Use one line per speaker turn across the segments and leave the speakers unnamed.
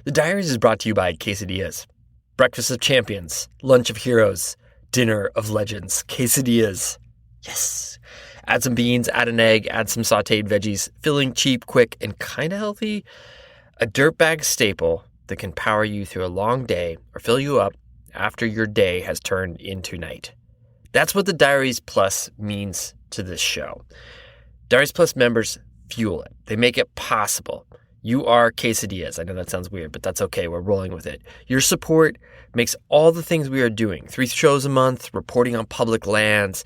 The Diaries is brought to you by Quesadillas. Breakfast of champions, lunch of heroes, dinner of legends, quesadillas. Yes. Add some beans, add an egg, add some sauteed veggies, filling, cheap, quick, and kind of healthy. A dirtbag staple that can power you through a long day or fill you up after your day has turned into night. That's what the Diaries Plus means to this show. Diaries Plus members fuel it. They make it possible. You are quesadillas. I know that sounds weird, but that's okay. We're rolling with it. Your support makes all the things we are doing, 3 shows a month, reporting on public lands.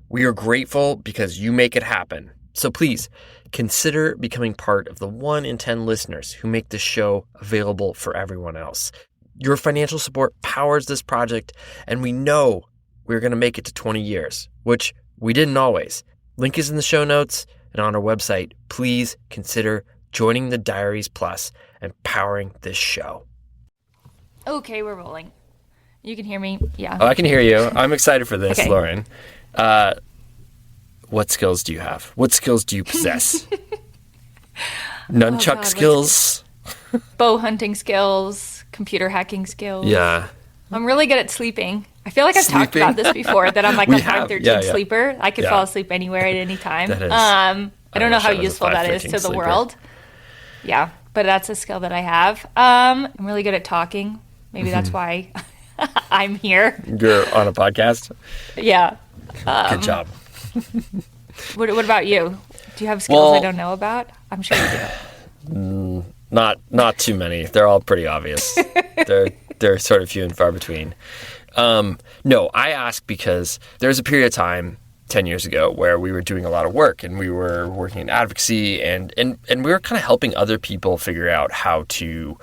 We are grateful because you make it happen. So please consider becoming part of the 1 in 10 listeners who make this show available for everyone else. Your financial support powers this project, and we know we're going to make it to 20 years, which we didn't always. Link is in the show notes and on our website. Please consider joining the Diaries Plus and powering this show.
Okay, we're rolling. You can hear me? Yeah.
Oh, I can hear you. I'm excited for this,
Okay.
Lauren. What skills do you have? What skills do you possess? Nunchuck skills?
Bow hunting skills, computer hacking skills.
Yeah.
I'm really good at sleeping. I feel like I've talked about this before, that I'm like a 513 sleeper. I could fall asleep anywhere at any time.
That is,
I don't know how useful that is to the
sleeper.
world. Yeah, but that's a skill that I have. I'm really good at talking. Maybe that's why I'm here.
You're on a podcast?
Yeah.
Good job.
What about you? Do you have skills I don't know about? I'm sure you do.
Not too many. They're all pretty obvious. They're sort of few and far between. No, I ask because there's a period of time 10 years ago where we were doing a lot of work and we were working in advocacy and we were kind of helping other people figure out how to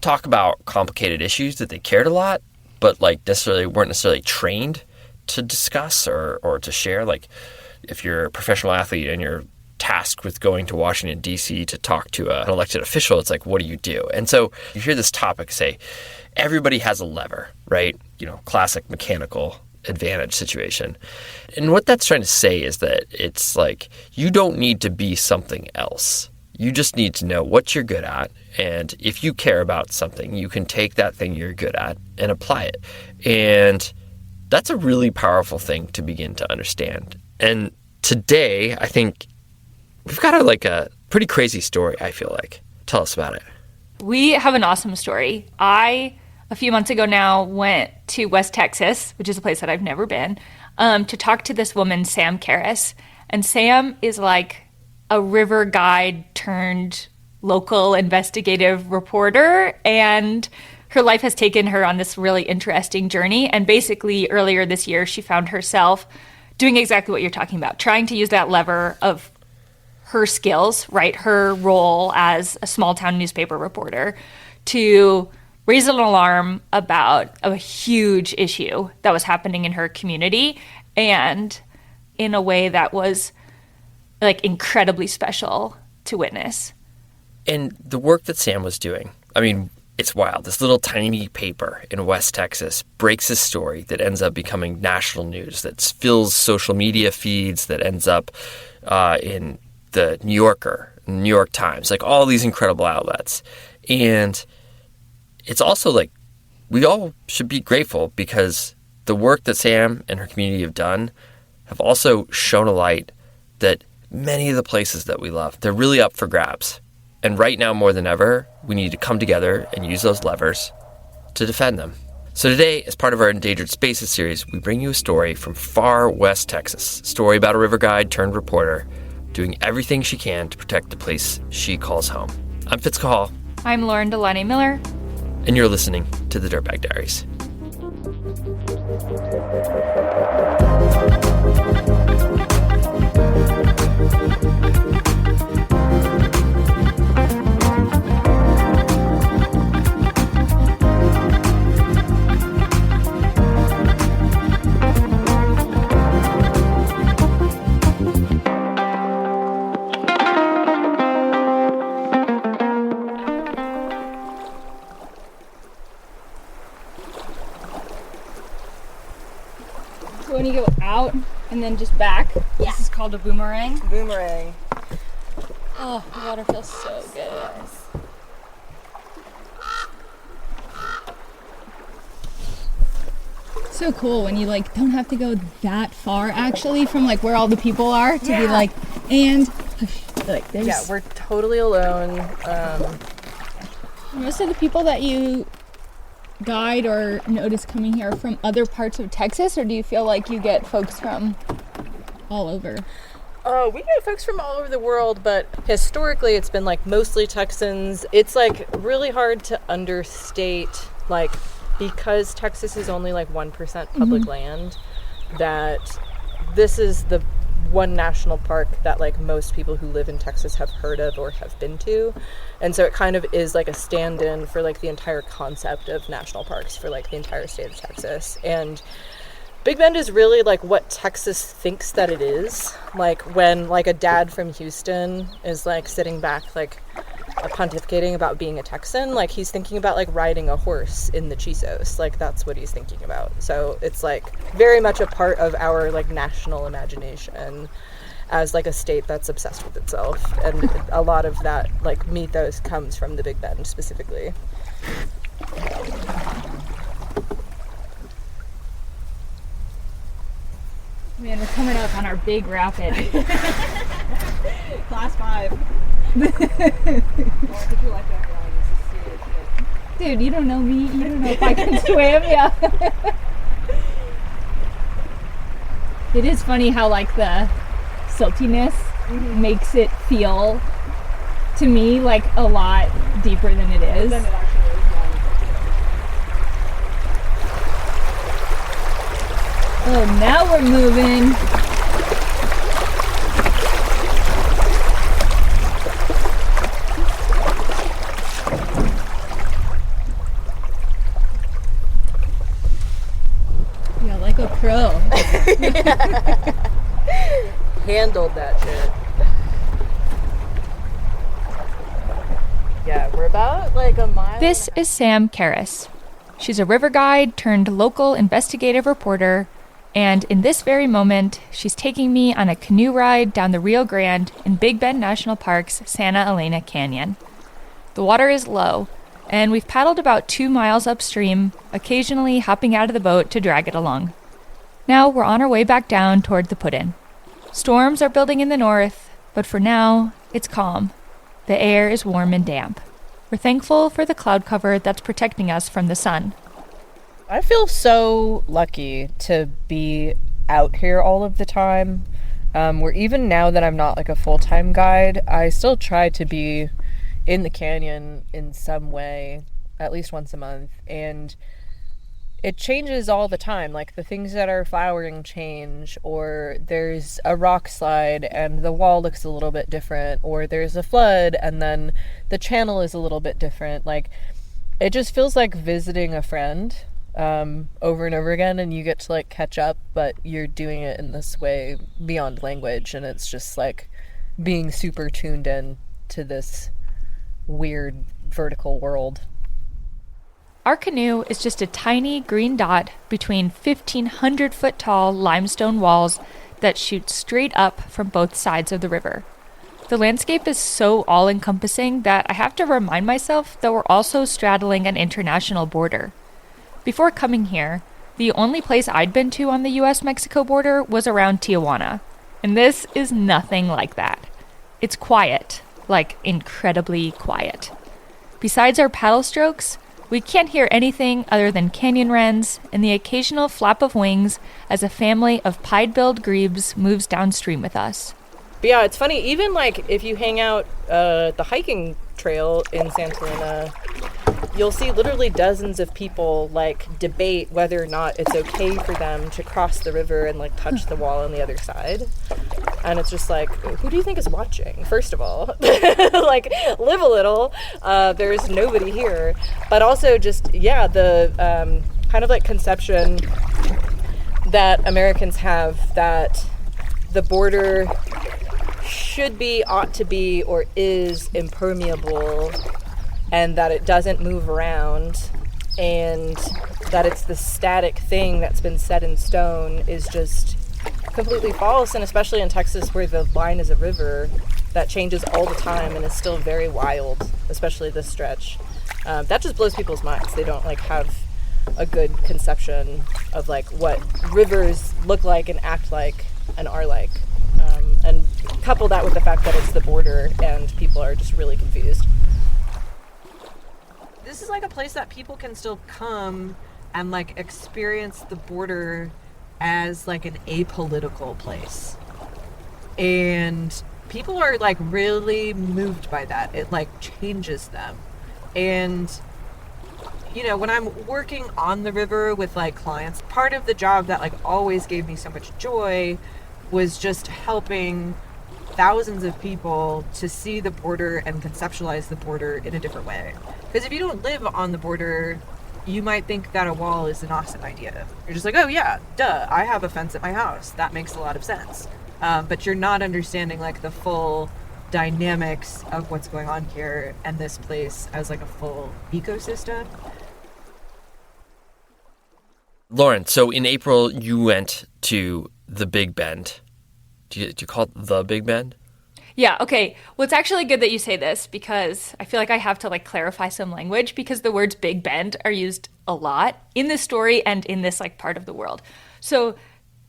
talk about complicated issues that they cared a lot, but like weren't necessarily trained to discuss or to share. Like if you're a professional athlete and you're tasked with going to Washington, D.C. to talk to an elected official, it's like, what do you do? And so you hear this topic say, everybody has a lever, right? Classic mechanical advantage situation. And what that's trying to say is that it's like, you don't need to be something else. You just need to know what you're good at. And if you care about something, you can take that thing you're good at and apply it. And that's a really powerful thing to begin to understand. And today, I think we've got a pretty crazy story, I feel like. Tell us about it.
We have an awesome story. A few months ago now, went to West Texas, which is a place that I've never been, to talk to this woman, Sam Karras. And Sam is like a river guide turned local investigative reporter. And her life has taken her on this really interesting journey. And basically, earlier this year, she found herself doing exactly what you're talking about, trying to use that lever of her skills, right, her role as a small town newspaper reporter to raise an alarm about a huge issue that was happening in her community, and in a way that was like incredibly special to witness.
And the work that Sam was doing, I mean, it's wild. This little tiny paper in West Texas breaks a story that ends up becoming national news, that fills social media feeds, that ends up in the New Yorker, New York Times, like all these incredible outlets. And it's also like, we all should be grateful because the work that Sam and her community have done have also shown a light that many of the places that we love, they're really up for grabs. And right now, more than ever, we need to come together and use those levers to defend them. So today, as part of our Endangered Spaces series, we bring you a story from far West Texas, a story about a river guide turned reporter doing everything she can to protect the place she calls home. I'm Fitz Cahall.
I'm Lauren Delaney Miller.
And you're listening to the Dirtbag Diaries.
So when you go out and then just back, this is called a boomerang.
Boomerang.
Oh, the water feels so good.
so cool when you like don't have to go that far actually from like where all the people are to be like, and like there's...
Yeah, we're totally alone.
Most of the people that you guide or notice coming here are from other parts of Texas, or do you feel like you get folks from all over?
We get folks from all over the world, but historically it's been like mostly Texans. It's like really hard to understate, like, because Texas is only like 1% public land, that this is the one national park that like most people who live in Texas have heard of or have been to. And so it kind of is like a stand-in for like the entire concept of national parks for like the entire state of Texas. And Big Bend is really like what Texas thinks that it is. Like when like a dad from Houston is like sitting back like pontificating about being a Texan, like he's thinking about like riding a horse in the Chisos. Like that's what he's thinking about. So it's like very much a part of our like national imagination as like a state that's obsessed with itself. And a lot of that like mythos comes from the Big Bend specifically.
Man, we're coming up on our big rapid.
Class 5.
Dude, you don't know me. You don't know if I can swim. Yeah. It is funny how like the siltiness makes it feel to me like a lot deeper than it is.
Then it actually is
Oh, now we're moving. Yeah, like a pro.
handled that shit. Yeah, we're about like a mile.
This is Sam Karras. She's a river guide turned local investigative reporter, and in this very moment, she's taking me on a canoe ride down the Rio Grande in Big Bend National Park's Santa Elena Canyon. The water is low, and we've paddled about 2 miles upstream, occasionally hopping out of the boat to drag it along. Now we're on our way back down toward the put-in. Storms are building in the north, but for now, it's calm. The air is warm and damp. We're thankful for the cloud cover that's protecting us from the sun.
I feel so lucky to be out here all of the time. Where even now that I'm not like a full-time guide, I still try to be in the canyon in some way, at least once a month. And it changes all the time. Like the things that are flowering change, or there's a rock slide and the wall looks a little bit different, or there's a flood and then the channel is a little bit different. Like it just feels like visiting a friend over and over again, and you get to like catch up, but you're doing it in this way beyond language, and it's just like being super tuned in to this weird vertical world.
Our canoe is just a tiny green dot between 1,500-foot tall limestone walls that shoot straight up from both sides of the river. The landscape is so all-encompassing that I have to remind myself that we're also straddling an international border. Before coming here, the only place I'd been to on the US-Mexico border was around Tijuana, and this is nothing like that. It's quiet, like incredibly quiet. Besides our paddle strokes, we can't hear anything other than canyon wrens and the occasional flap of wings as a family of pied-billed grebes moves downstream with us.
But yeah, it's funny, even like if you hang out the hiking trail in Santa Elena, you'll see literally dozens of people like debate whether or not it's okay for them to cross the river and like touch the wall on the other side. And it's just like, who do you think is watching, first of all? Like, live a little. There's nobody here. But also just, yeah, the kind of like conception that Americans have that the border should be, ought to be, or is impermeable, and that it doesn't move around, and that it's the static thing that's been set in stone is just completely false. And especially in Texas, where the line is a river that changes all the time and is still very wild, especially this stretch. That just blows people's minds. They don't like have a good conception of like what rivers look like and act like and are like. And couple that with the fact that it's the border and people are just really confused. This is like a place that people can still come and like experience the border as like an apolitical place. And people are like really moved by that. It like changes them. And you know, when I'm working on the river with like clients, part of the job that like always gave me so much joy was just helping thousands of people to see the border and conceptualize the border in a different way. Because if you don't live on the border, you might think that a wall is an awesome idea. You're just like, oh yeah, duh, I have a fence at my house. That makes a lot of sense. But you're not understanding like the full dynamics of what's going on here and this place as like a full ecosystem.
Lauren, so in April you went to the Big Bend. Do you call it the Big Bend?
Yeah, okay. Well, it's actually good that you say this because I feel like I have to like clarify some language because the words Big Bend are used a lot in this story and in this like part of the world. So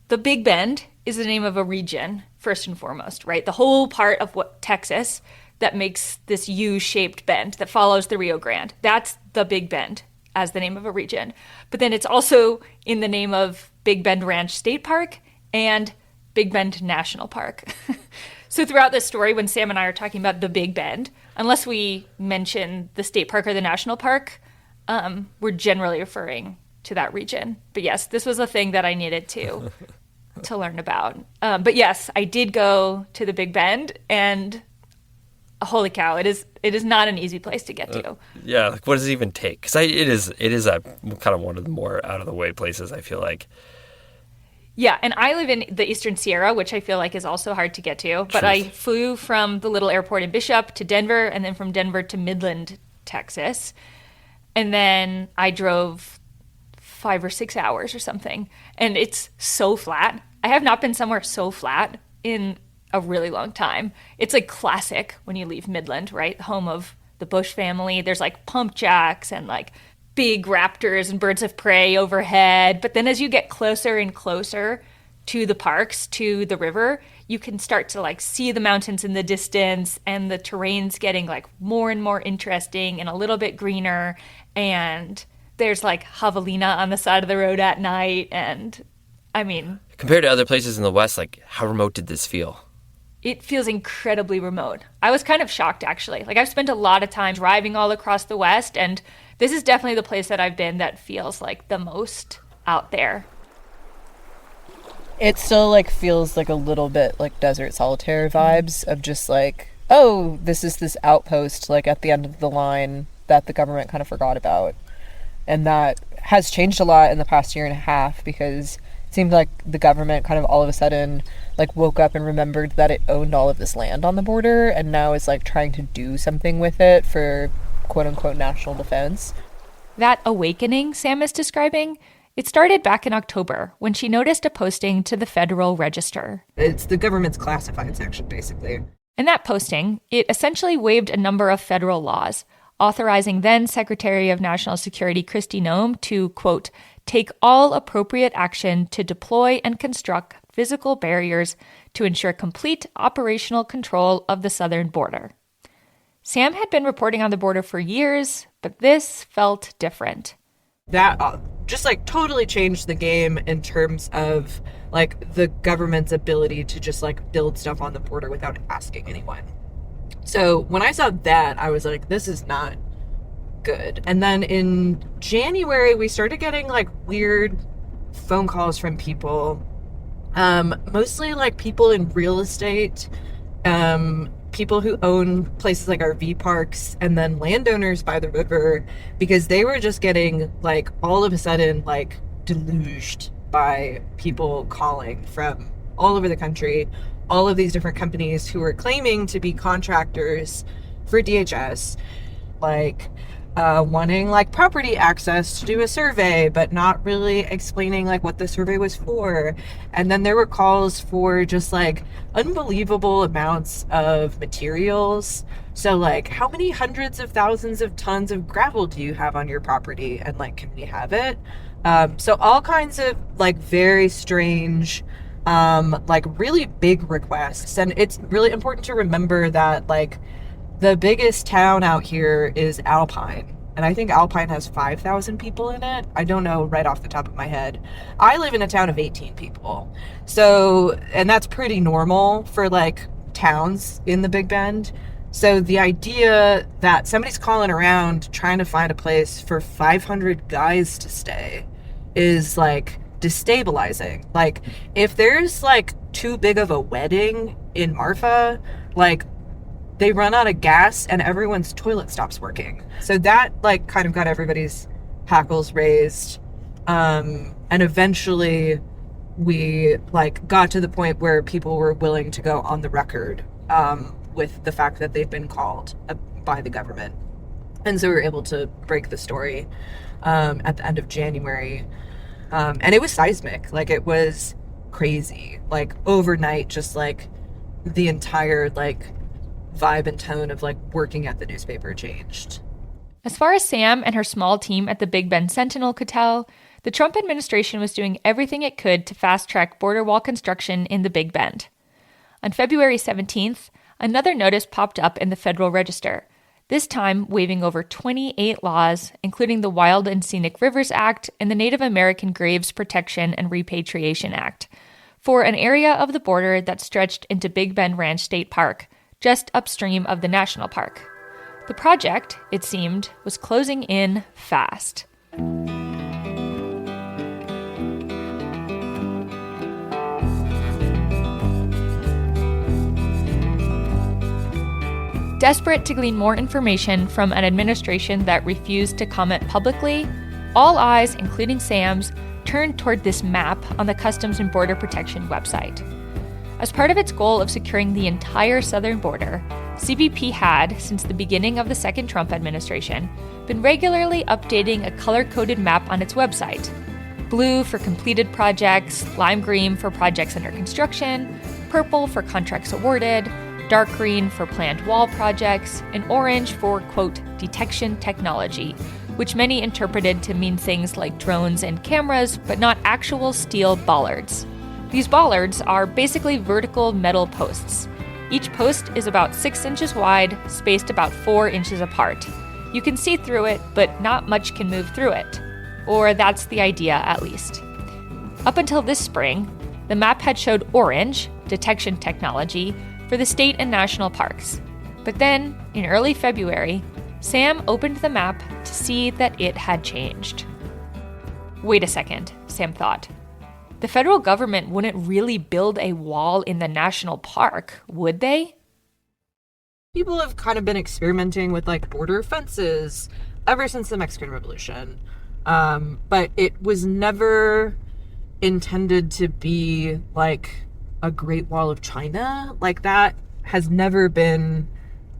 the Big Bend is the name of a region, first and foremost, right? The whole part of what Texas that makes this U-shaped bend that follows the Rio Grande. That's the Big Bend as the name of a region. But then it's also in the name of Big Bend Ranch State Park and Big Bend National Park. So throughout this story, when Sam and I are talking about the Big Bend, unless we mention the state park or the national park, we're generally referring to that region. But yes, this was a thing that I needed to learn about. But yes, I did go to the Big Bend, and holy cow, it is not an easy place to get to.
Yeah, like what does it even take? Because it is a kind of one of the more out of the way places, I feel like.
Yeah, and I live in the Eastern Sierra, which I feel like is also hard to get to. But I flew from the little airport in Bishop to Denver, and then from Denver to Midland, Texas. And then I drove 5 or 6 hours or something. And it's so flat. I have not been somewhere so flat in a really long time. It's like classic when you leave Midland, right? The home of the Bush family. There's like pump jacks and like big raptors and birds of prey overhead. But then as you get closer and closer to the parks, to the river, you can start to like see the mountains in the distance, and the terrain's getting like more and more interesting and a little bit greener. And there's like javelina on the side of the road at night. And I mean,
compared to other places in the West, like how remote did this feel?
It feels incredibly remote. I was kind of shocked, actually. Like, I've spent a lot of time driving all across the West, and this is definitely the place that I've been that feels like the most out there.
It still like feels like a little bit like Desert Solitaire vibes of just like, oh, this is this outpost like at the end of the line that the government kind of forgot about. And that has changed a lot in the past year and a half, because it seemed like the government kind of all of a sudden like woke up and remembered that it owned all of this land on the border, and now is like trying to do something with it for quote unquote national defense.
That awakening Sam is describing, it started back in October when she noticed a posting to the Federal Register.
It's the government's classified section, basically.
In that posting, it essentially waived a number of federal laws, authorizing then Secretary of National Security Kristi Noem to, quote, take all appropriate action to deploy and construct physical barriers to ensure complete operational control of the southern border. Sam had been reporting on the border for years, but this felt different.
That just like totally changed the game in terms of like the government's ability to just like build stuff on the border without asking anyone. So when I saw that, I was like, this is not good. And then in January, we started getting like weird phone calls from people, mostly like people in real estate, people who own places like RV parks, and then landowners by the river, because they were just getting like all of a sudden like deluged by people calling from all over the country, all of these different companies who were claiming to be contractors for DHS, like
wanting like property access to do a survey, but not really explaining like what the survey was for. And then there were calls for just like unbelievable amounts of materials. So like, how many hundreds of thousands of tons of gravel do you have on your property? And like, can we have it? So all kinds of like very strange, like really big requests. And it's really important to remember that like the biggest town out here is Alpine. And I think Alpine has 5,000 people in it. I don't know right off the top of my head. I live in a town of 18 people. So, and that's pretty normal for like towns in the Big Bend. So the idea that somebody's calling around trying to find a place for 500 guys to stay is like destabilizing. Like if there's like too big of a wedding in Marfa, like they run out of gas and everyone's toilet stops working. So that like kind of got everybody's hackles raised. And eventually we like got to the point where people were willing to go on the record with the fact that they've been called by the government. And so we were able to break the story at the end of January. And it was seismic. Like it was crazy. Like overnight, just like the entire like vibe and tone of like working at the newspaper changed.
As far as Sam and her small team at the Big Bend Sentinel could tell, the Trump administration was doing everything it could to fast-track border wall construction in the Big Bend. On February 17th, another notice popped up in the Federal Register, this time waiving over 28 laws, including the Wild and Scenic Rivers Act and the Native American Graves Protection and Repatriation Act, for an area of the border that stretched into Big Bend Ranch State Park, just upstream of the national park. The project, it seemed, was closing in fast. Desperate to glean more information from an administration that refused to comment publicly, all eyes, including Sam's, turned toward this map on the Customs and Border Protection website. As part of its goal of securing the entire southern border, CBP had, since the beginning of the second Trump administration, been regularly updating a color-coded map on its website. Blue for completed projects, lime green for projects under construction, purple for contracts awarded, dark green for planned wall projects, and orange for, quote, detection technology, which many interpreted to mean things like drones and cameras, but not actual steel bollards. These bollards are basically vertical metal posts. Each post is about 6 inches wide, spaced about 4 inches apart. You can see through it, but not much can move through it. Or that's the idea, at least. Up until this spring, the map had showed orange, detection technology, for the state and national parks. But then, in early February, Sam opened the map to see that it had changed. Wait a second, Sam thought. The federal government wouldn't really build a wall in the national park, would they?
People have kind of been experimenting with like border fences ever since the Mexican Revolution. But it was never intended to be like a Great Wall of China. Like that has never been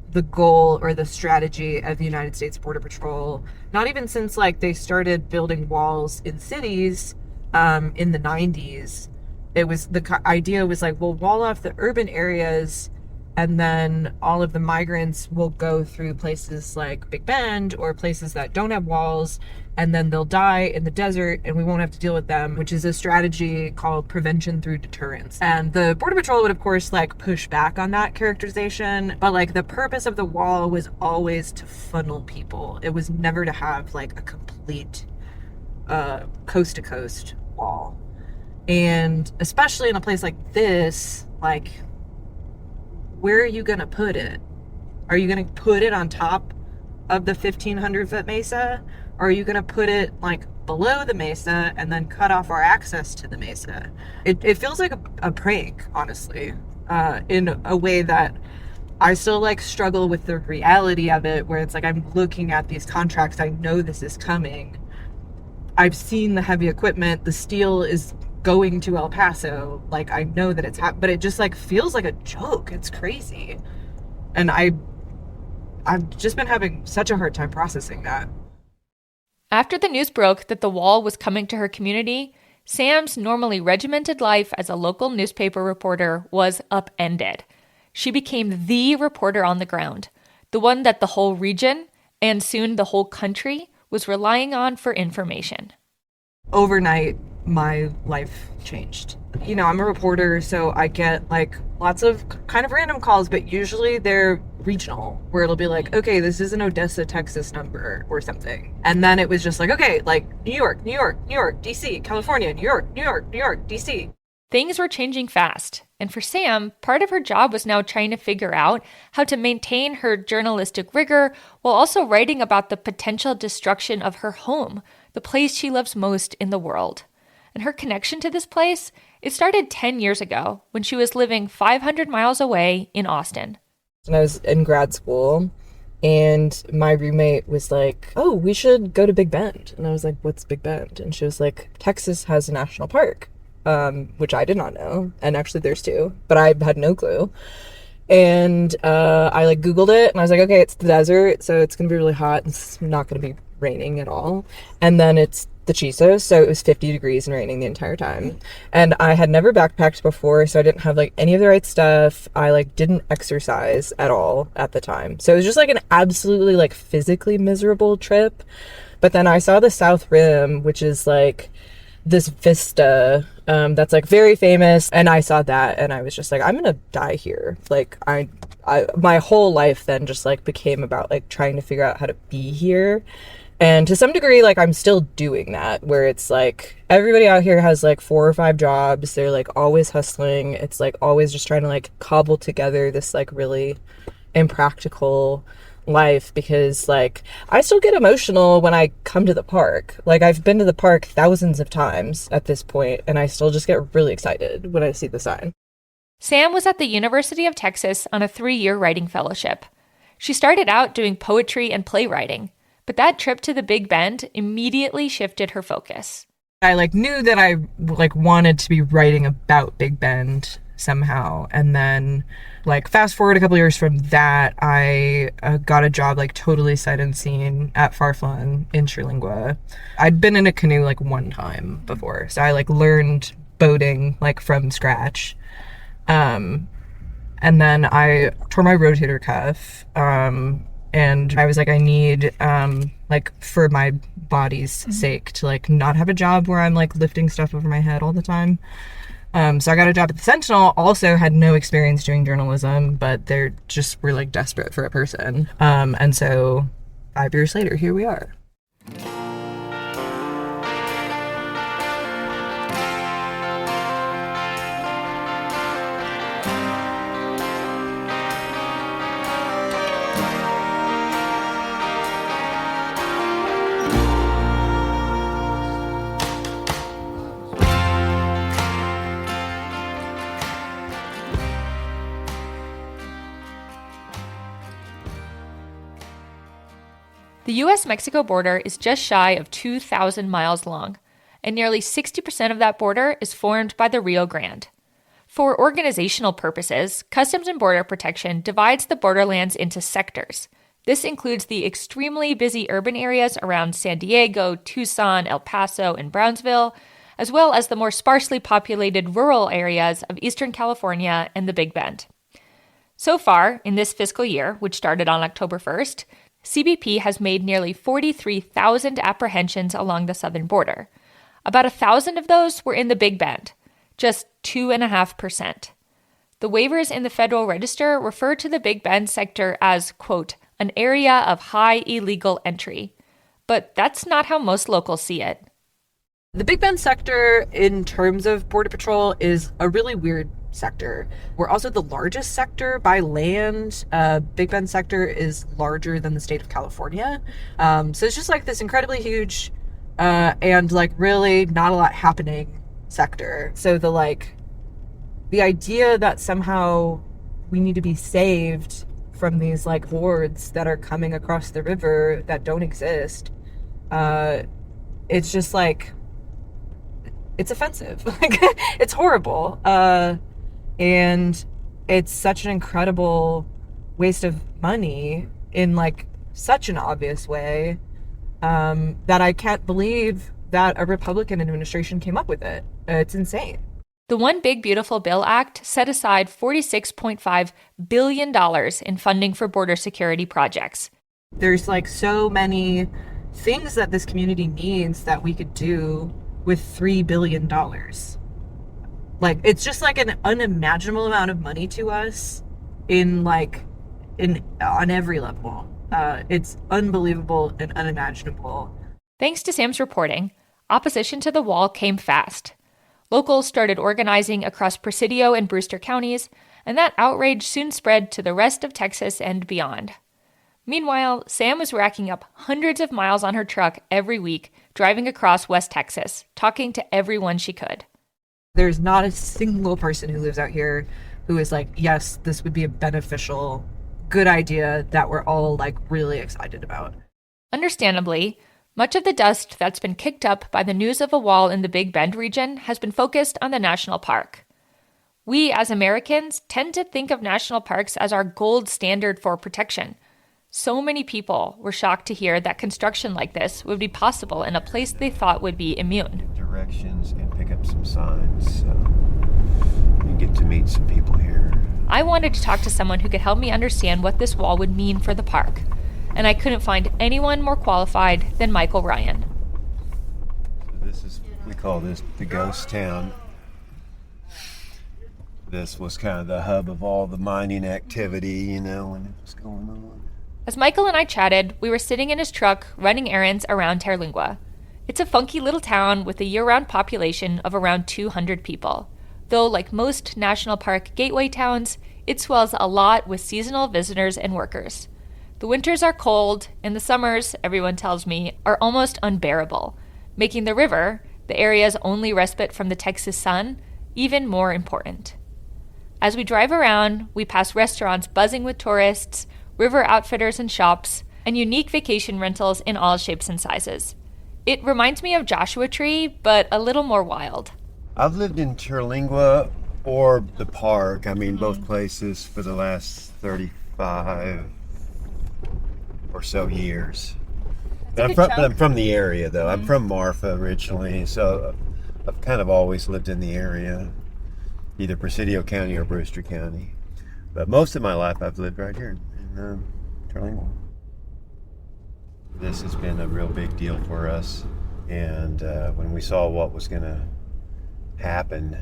the goal or the strategy of the United States Border Patrol. Not even since like they started building walls in cities in the 90s. It was the idea was like, we'll wall off the urban areas and then all of the migrants will go through places like Big Bend or places that don't have walls, and then they'll die in the desert and we won't have to deal with them, which is a strategy called prevention through deterrence. And the Border Patrol would, of course, like push back on that characterization, but like the purpose of the wall was always to funnel people. It was never to have like a complete coast to coast wall. And especially in a place like this, like, where are you going to put it? Are you going to put it on top of the 1,500 foot mesa? Or are you going to put it like below the mesa and then cut off our access to the mesa? It feels like a prank, honestly, in a way that I still like struggle with the reality of it, where it's like I'm looking at these contracts. I know this is coming. I've seen the heavy equipment. The steel is going to El Paso. Like, I know that it's but it just like feels like a joke. It's crazy. And I I've just been having such a hard time processing that.
After the news broke that the wall was coming to her community, Sam's normally regimented life as a local newspaper reporter was upended. She became the reporter on the ground, the one that the whole region, and soon the whole country, was relying on for information.
Overnight, my life changed. You know, I'm a reporter, so I get like lots of kind of random calls, but usually they're regional, where it'll be like, okay, this is an Odessa, Texas number or something. And then it was just like, okay, like New York, New York, New York, DC, California, New York, New York, New York, DC.
Things were changing fast. And for Sam, part of her job was now trying to figure out how to maintain her journalistic rigor while also writing about the potential destruction of her home, the place she loves most in the world. And her connection to this place, it started 10 years ago when she was living 500 miles away in Austin.
And I was in grad school, and my roommate was like, oh, we should go to Big Bend. And I was like, what's Big Bend? And she was like, Texas has a national park, which I did not know. And actually there's two, but I had no clue. And I like Googled it, and I was like, okay, it's the desert, so it's going to be really hot. It's not going to be raining at all. And then it's the Chisos, so it was 50 degrees and raining the entire time. And I had never backpacked before, so I didn't have like any of the right stuff. I like didn't exercise at all at the time. So it was just like an absolutely like physically miserable trip. But then I saw the South Rim, which is like this vista that's like very famous, and I saw that and I was just like, I'm gonna die here. Like I my whole life then just like became about like trying to figure out how to be here. And to some degree, like, I'm still doing that, where it's like everybody out here has like 4 or 5 jobs. They're like always hustling. It's like always just trying to like cobble together this like really impractical life, because like I still get emotional when I come to the park. Like, I've been to the park thousands of times at this point, and I still just get really excited when I see the sign.
Sam was at the University of Texas on a 3-year writing fellowship. She started out doing poetry and playwriting, but that trip to the Big Bend immediately shifted her focus.
I like knew that I like wanted to be writing about Big Bend somehow. And then like fast forward a couple years from that, I got a job like totally sight unseen at Farflung in Terlingua. I'd been in a canoe like one time before, so I like learned boating like from scratch. And then I tore my rotator cuff. And I was like, I need, like, for my body's sake, to, like, not have a job where I'm, like, lifting stuff over my head all the time. So I got a job at the Sentinel, also had no experience doing journalism, but they're just were, like, desperate for a person. And so 5 years later, here we are.
The U.S.-Mexico border is just shy of 2,000 miles long, and nearly 60% of that border is formed by the Rio Grande. For organizational purposes, Customs and Border Protection divides the borderlands into sectors. This includes the extremely busy urban areas around San Diego, Tucson, El Paso, and Brownsville, as well as the more sparsely populated rural areas of Eastern California and the Big Bend. So far, in this fiscal year, which started on October 1st, CBP has made nearly 43,000 apprehensions along the southern border. About 1,000 of those were in the Big Bend, just 2.5%. The waivers in the Federal Register refer to the Big Bend sector as, quote, an area of high illegal entry. But that's not how most locals see it.
The Big Bend sector, in terms of Border Patrol, is a really weird sector. We're also the largest sector by land. Big Bend sector is larger than the state of California. So it's just like this incredibly huge and like really not a lot happening sector. So the idea that somehow we need to be saved from these like hordes that are coming across the river that don't exist, it's just like, it's offensive. Like, it's horrible. And it's such an incredible waste of money in like such an obvious way that I can't believe that a Republican administration came up with it. It's insane.
The One Big Beautiful Bill Act set aside $46.5 billion in funding for border security projects.
There's like so many things that this community needs that we could do with $3 billion. Like, it's just like an unimaginable amount of money to us on every level. It's unbelievable and unimaginable.
Thanks to Sam's reporting, opposition to the wall came fast. Locals started organizing across Presidio and Brewster counties, and that outrage soon spread to the rest of Texas and beyond. Meanwhile, Sam was racking up hundreds of miles on her truck every week, driving across West Texas, talking to everyone she could.
There's not a single person who lives out here who is like, yes, this would be a beneficial, good idea that we're all like really excited about.
Understandably, much of the dust that's been kicked up by the news of a wall in the Big Bend region has been focused on the national park. We, as Americans, tend to think of national parks as our gold standard for protection. So many people were shocked to hear that construction like this would be possible in a place they thought would be immune.
Directions and pick up some signs, so you get to meet some people here.
I wanted to talk to someone who could help me understand what this wall would mean for the park, and I couldn't find anyone more qualified than Michael Ryan.
So we call this the ghost town. This was kind of the hub of all the mining activity, when it was going on.
As Michael and I chatted, we were sitting in his truck running errands around Terlingua. It's a funky little town with a year-round population of around 200 people. Though, like most national park gateway towns, it swells a lot with seasonal visitors and workers. The winters are cold, and the summers, everyone tells me, are almost unbearable, making the river, the area's only respite from the Texas sun, even more important. As we drive around, we pass restaurants buzzing with tourists, river outfitters and shops, and unique vacation rentals in all shapes and sizes. It reminds me of Joshua Tree, but a little more wild.
I've lived in Terlingua or the park, both places for the last 35 or so years. But I'm from the area, though. I'm from Marfa originally, so I've kind of always lived in the area, either Presidio County or Brewster County. But most of my life I've lived right here in Terlingua. This has been a real big deal for us, and when we saw what was going to happen,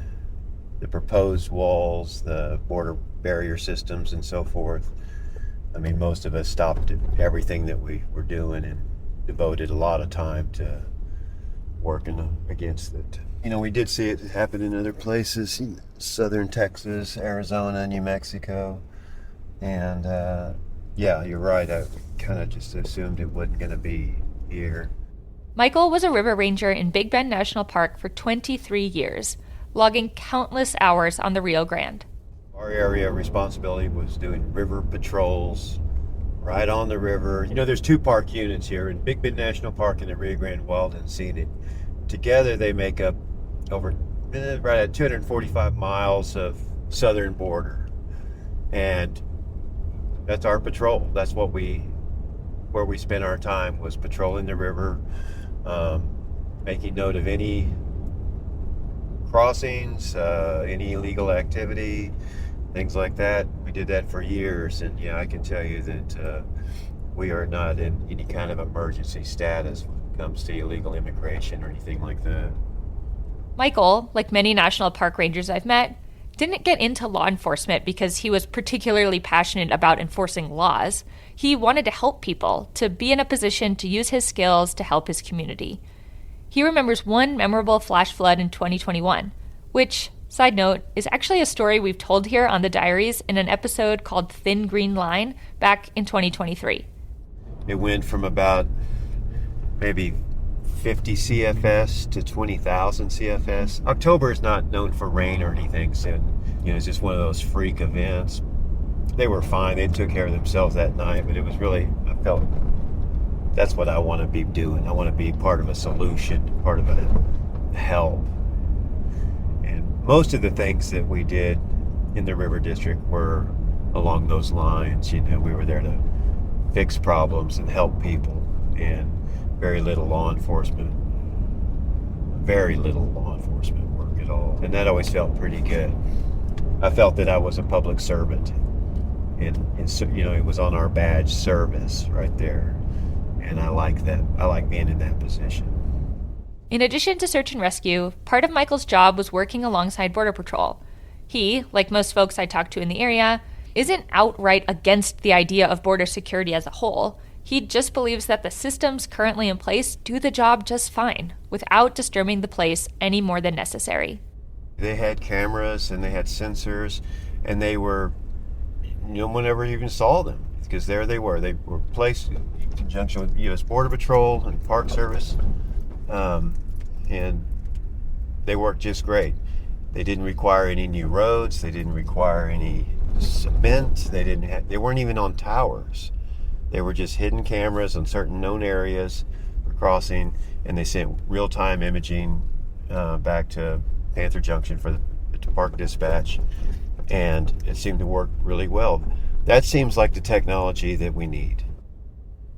the proposed walls, the border barrier systems, and so forth, most of us stopped everything that we were doing and devoted a lot of time to working against it. We did see it happen in other places, southern Texas, Arizona, New Mexico, and yeah, you're right. I kind of just assumed it wasn't going to be here.
Michael was a river ranger in Big Bend National Park for 23 years, logging countless hours on the Rio Grande.
Our area of responsibility was doing river patrols right on the river. There's two park units here in Big Bend National Park and the Rio Grande Wild and Scenic. Together they make up over right at 245 miles of southern border. And that's our patrol. That's where we spent our time, was patrolling the river, making note of any crossings, any illegal activity, things like that. We did that for years, and yeah, I can tell you that we are not in any kind of emergency status when it comes to illegal immigration or anything like that.
Michael, like many national park rangers I've met, didn't get into law enforcement because he was particularly passionate about enforcing laws. He wanted to help people, to be in a position to use his skills to help his community. He remembers one memorable flash flood in 2021, which, side note, is actually a story we've told here on The Diaries in an episode called Thin Green Line back in 2023.
It went from about maybe 50 CFS to 20,000 CFS. October is not known for rain or anything, so it's just one of those freak events. They were fine. They took care of themselves that night, but it was really, I felt that's what I want to be doing. I want to be part of a solution, part of a help. And most of the things that we did in the River District were along those lines. We were there to fix problems and help people, and very little law enforcement work at all. And that always felt pretty good. I felt that I was a public servant, and so, it was on our badge, service, right there. And I like that. I like being in that position.
In addition to search and rescue, part of Michael's job was working alongside Border Patrol. He, like most folks I talked to in the area, isn't outright against the idea of border security as a whole. He just believes that the systems currently in place do the job just fine, without disturbing the place any more than necessary.
They had cameras and they had sensors, and they were, no one ever even saw them, because there they were. They were placed in conjunction with U.S. Border Patrol and Park Service, and they worked just great. They didn't require any new roads. They didn't require any cement. They weren't even on towers. They were just hidden cameras on certain known areas for crossing, and they sent real-time imaging back to Panther Junction for the Park Dispatch, and it seemed to work really well. That seems like the technology that we need.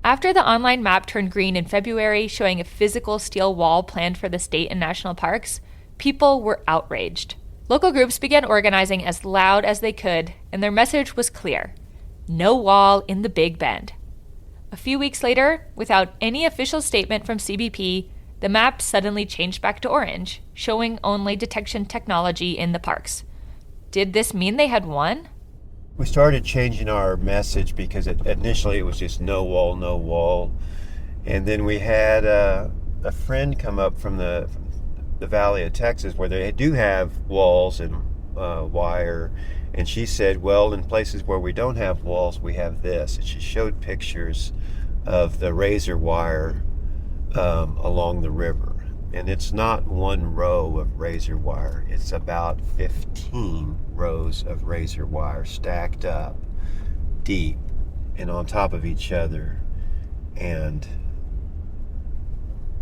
After the online map turned green in February, showing a physical steel wall planned for the state and national parks, people were outraged. Local groups began organizing as loud as they could, and their message was clear: no wall in the Big Bend. A few weeks later, without any official statement from CBP, the map suddenly changed back to orange, showing only detection technology in the parks. Did this mean they had won?
We started changing our message because initially it was just no wall. And then we had a friend come up from the Valley of Texas, where they do have walls and wire. And she said, well, in places where we don't have walls, we have this. And she showed pictures of the razor wire along the river. And it's not one row of razor wire. It's about 15 rows of razor wire stacked up deep and on top of each other. And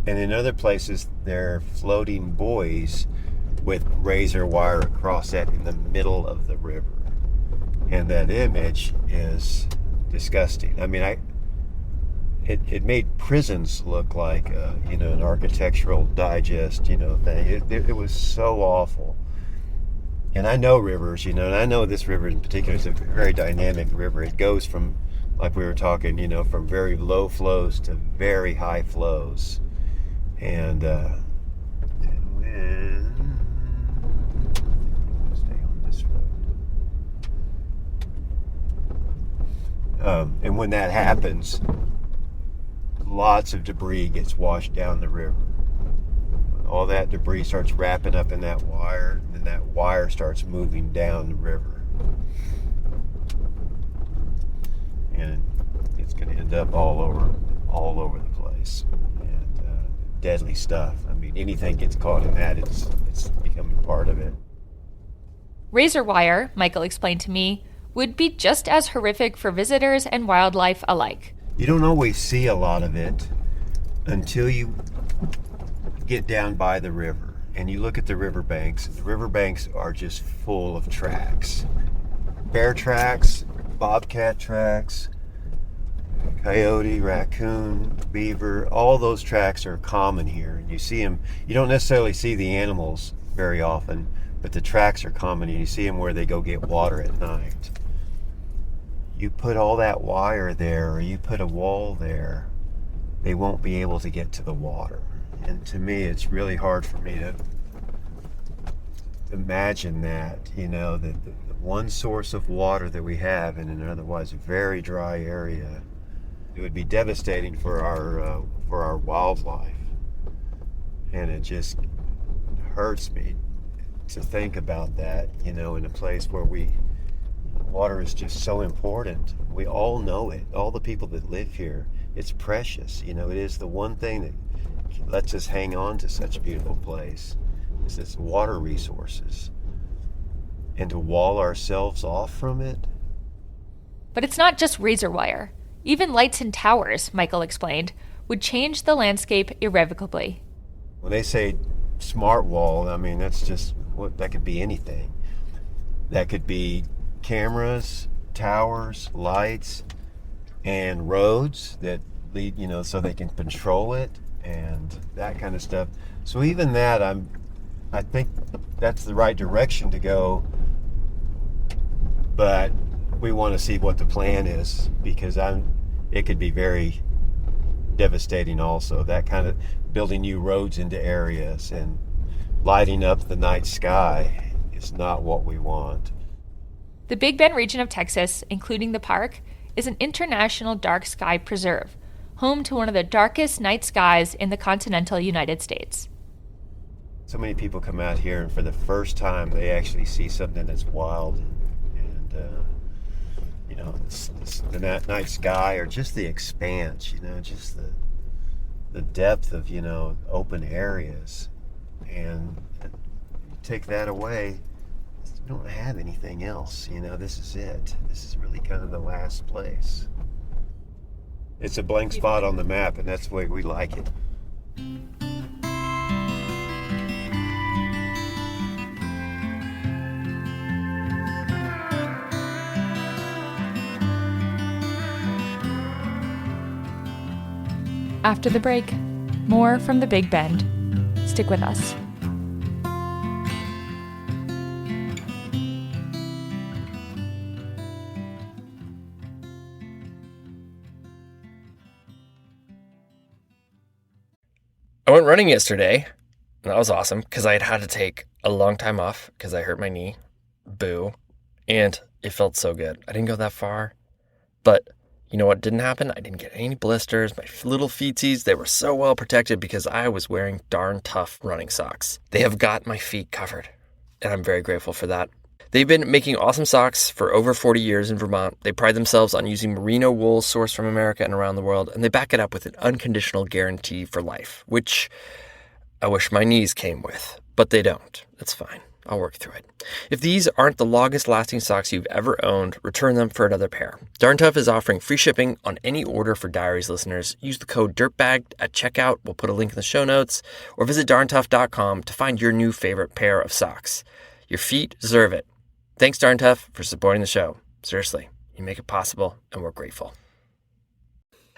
in other places, they're floating buoys with razor wire across that in the middle of the river. And that image is disgusting. I mean, it made prisons look like an architectural digest thing. It was so awful. And I know rivers, and I know this river in particular is a very dynamic river. It goes from, like we were talking, from very low flows to very high flows. And when stay on this road. And when that happens, lots of debris gets washed down the river. All that debris starts wrapping up in that wire, and then that wire starts moving down the river. And it's going to end up all over the place. And deadly stuff. I mean, anything gets caught in that, it's becoming part of it.
Razor wire, Michael explained to me, would be just as horrific for visitors and wildlife alike.
You don't always see a lot of it until you get down by the river and you look at the riverbanks. The riverbanks are just full of tracks. Bear tracks, bobcat tracks, coyote, raccoon, beaver, all those tracks are common here. You see them, you don't necessarily see the animals very often, but the tracks are common, and you see them where they go get water at night. You put all that wire there, or you put a wall there, they won't be able to get to the water. And to me, it's really hard for me to imagine that, the one source of water that we have in an otherwise very dry area. It would be devastating for our wildlife, and it just hurts me to think about that. In a place where water is just so important. We all know it. All the people that live here, it's precious. It is the one thing that lets us hang on to such a beautiful place. Is its water resources, and to wall ourselves off from it.
But it's not just razor wire. Even lights in towers, Michael explained, would change the landscape irrevocably.
When they say smart wall, I mean, that's just that could be anything. That could be cameras, towers, lights, and roads that lead, so they can control it and that kind of stuff. So even that, I think that's the right direction to go, but we want to see what the plan is, because it could be very devastating also. That kind of building new roads into areas and lighting up the night sky is not what we want.
The Big Bend region of Texas, including the park, is an international dark sky preserve, home to one of the darkest night skies in the continental United States.
So many people come out here, and for the first time, they actually see something that's wild, and the night sky, or just the expanse, just the depth of open areas, and you take that away, you don't have anything else. This is it. This is really kind of the last place. It's a blank spot on the map, and that's the way we like it.
After the break, more from the Big Bend. Stick with us.
I went running yesterday, and that was awesome because I had to take a long time off because I hurt my knee. Boo. And it felt so good. I didn't go that far, but you know what didn't happen? I didn't get any blisters. My little feeties, they were so well protected because I was wearing darn tough running socks. They have got my feet covered, and I'm very grateful for that. They've been making awesome socks for over 40 years in Vermont. They pride themselves on using merino wool sourced from America and around the world, and they back it up with an unconditional guarantee for life, which I wish my knees came with, but they don't. That's fine. I'll work through it. If these aren't the longest lasting socks you've ever owned, return them for another pair. Darn Tough is offering free shipping on any order for Diaries listeners. Use the code DIRTBAG at checkout. We'll put a link in the show notes, or visit darntough.com to find your new favorite pair of socks. Your feet deserve it. Thanks, Darn Tough, for supporting the show. Seriously, you make it possible, and we're grateful.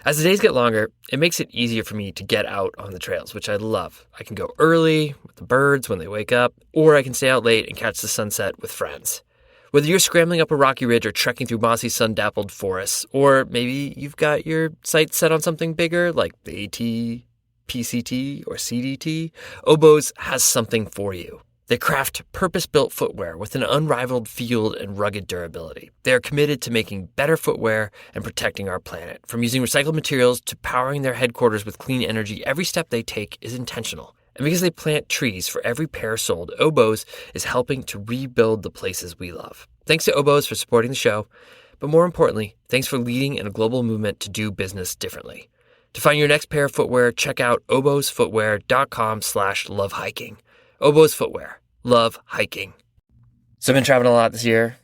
As the days get longer, it makes it easier for me to get out on the trails, which I love. I can go early with the birds when they wake up, or I can stay out late and catch the sunset with friends. Whether you're scrambling up a rocky ridge or trekking through mossy, sun-dappled forests, or maybe you've got your sights set on something bigger like the AT, PCT, or CDT, Oboz has something for you. They craft purpose-built footwear with an unrivaled field and rugged durability. They are committed to making better footwear and protecting our planet. From using recycled materials to powering their headquarters with clean energy, every step they take is intentional. And because they plant trees for every pair sold, Oboz is helping to rebuild the places we love. Thanks to Oboz for supporting the show, but more importantly, thanks for leading in a global movement to do business differently. To find your next pair of footwear, check out obozfootwear.com/lovehiking. Oboz Footwear. Love hiking. So I've been traveling a lot this year.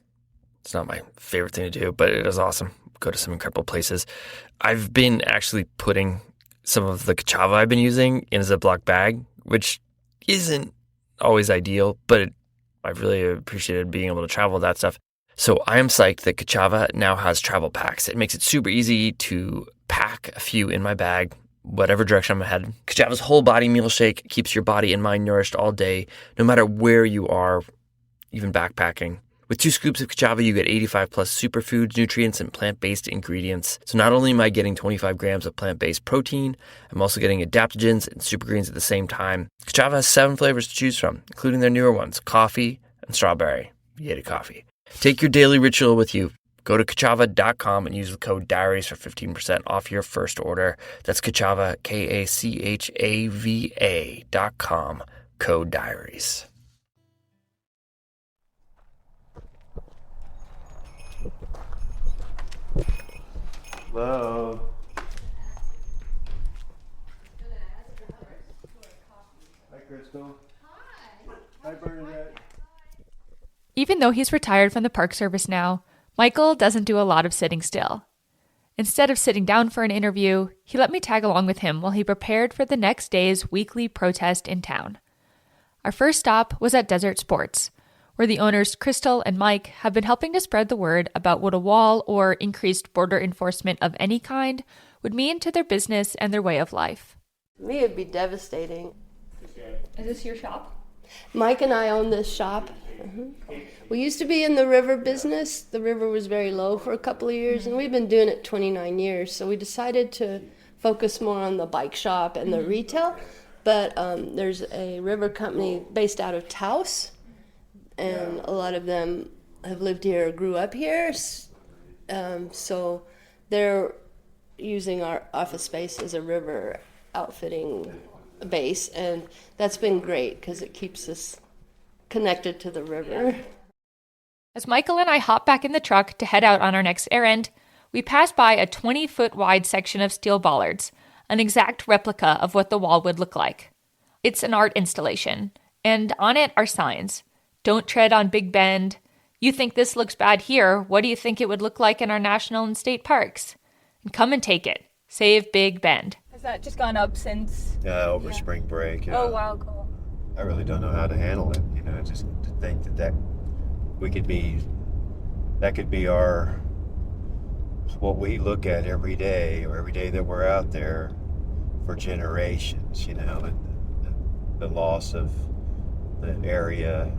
It's not my favorite thing to do, but it is awesome. Go to some incredible places. I've been actually putting some of the cassava I've been using in a Ziploc bag, which isn't always ideal, but I've really appreciated being able to travel with that stuff. So I am psyched that Cassava now has travel packs. It makes it super easy to pack a few in my bag, whatever direction I'm headed. Cassava's whole body meal shake keeps your body and mind nourished all day, no matter where you are, even backpacking. With 2 scoops of Cassava, you get 85 plus superfoods, nutrients, and plant-based ingredients. So not only am I getting 25 grams of plant-based protein, I'm also getting adaptogens and super greens at the same time. Cassava has 7 flavors to choose from, including their newer ones, coffee and strawberry. Yay to coffee. Take your daily ritual with you. Go to kachava.com and use the code DIARIES for 15% off your first order. That's Kachava, KACHAVA.com, code DIARIES.
Hello. Hi, Crystal. Hi, Bernadette.
Even though he's retired from the Park Service now, Michael doesn't do a lot of sitting still. Instead of sitting down for an interview, he let me tag along with him while he prepared for the next day's weekly protest in town. Our first stop was at Desert Sports, where the owners Crystal and Mike have been helping to spread the word about what a wall or increased border enforcement of any kind would mean to their business and their way of life.
For me, it'd be devastating.
Is this your shop?
Mike and I own this shop. We used to be in the river business. The river was very low for a couple of years, and we've been doing it 29 years. So we decided to focus more on the bike shop and the retail. But there's a river company based out of Taos, and a lot of them have lived here or grew up here. So they're using our office space as a river outfitting base, and that's been great because it keeps us connected to the river.
As Michael and I hop back in the truck to head out on our next errand, we pass by a 20-foot wide section of steel bollards, an exact replica of what the wall would look like. It's an art installation, and on it are signs. Don't tread on Big Bend. You think this looks bad here. What do you think it would look like in our national and state parks? And come and take it. Save Big Bend.
Has that just gone up since?
Over spring break.
Oh, wow, cool.
I really don't know how to handle it. Just to think that could be our, what we look at every day, or every day that we're out there for generations, and the loss of the area,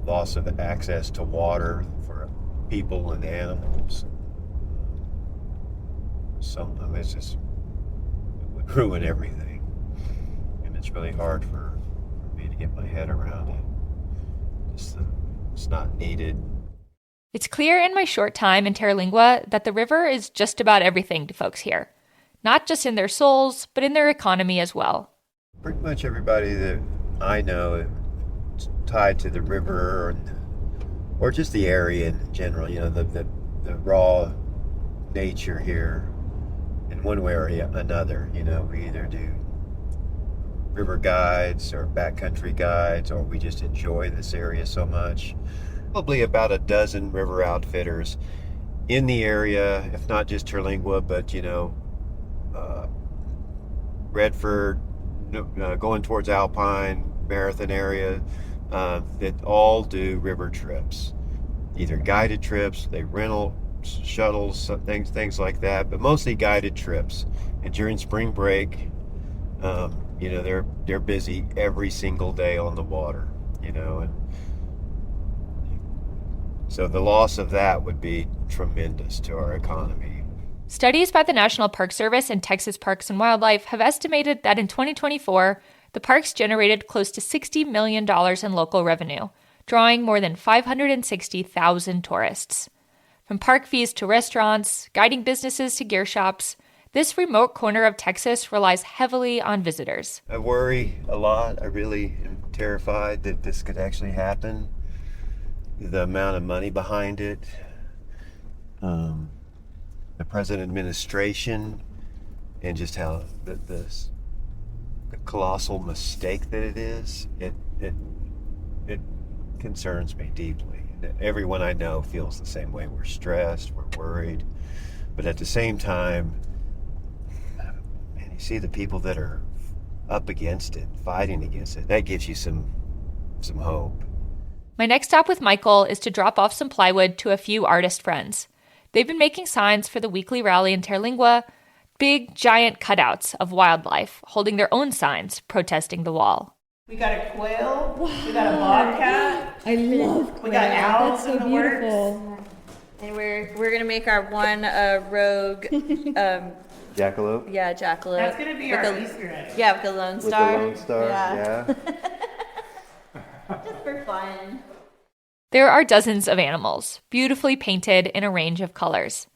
the loss of access to water for people and animals. Sometimes it would ruin everything, and it's really hard for me to get my head around it. It's not needed.
It's clear in my short time in Terralingua that the river is just about everything to folks here. Not just in their souls, but in their economy as well.
Pretty much everybody that I know is tied to the river or just the area in general, the raw nature here in one way or another. We either do river guides or backcountry guides, or we just enjoy this area so much. Probably about a dozen river outfitters in the area, if not just Terlingua, but Redford, going towards Alpine, Marathon area, that all do river trips, either guided trips, they rental shuttles, things like that, but mostly guided trips. And during spring break, they're busy every single day on the water, and so the loss of that would be tremendous to our economy.
Studies by the National Park Service and Texas Parks and Wildlife have estimated that in 2024, the parks generated close to $60 million in local revenue, drawing more than 560,000 tourists. From park fees to restaurants, guiding businesses to gear shops, this remote corner of Texas relies heavily on visitors.
I worry a lot. I really am terrified that this could actually happen. The amount of money behind it, the present administration, and just how the colossal mistake that it is, it concerns me deeply. Everyone I know feels the same way. We're stressed, we're worried, but at the same time, man, you see the people that are up against it, fighting against it. That gives you some hope.
My next stop with Michael is to drop off some plywood to a few artist friends. They've been making signs for the weekly rally in Terlingua, big, giant cutouts of wildlife, holding their own signs protesting the wall.
We got a quail, we got a bobcat.
I love quail.
We got owls.
That's so
in the
beautiful.
works.
And we're gonna make our one rogue
Jackalope?
yeah, jackalope.
That's gonna be
with
our
the-
Easter egg.
Yeah, with the Lone
With
Star.
the Lone Star, yeah.
Just for fun.
There are dozens of animals, beautifully painted in a range of colors.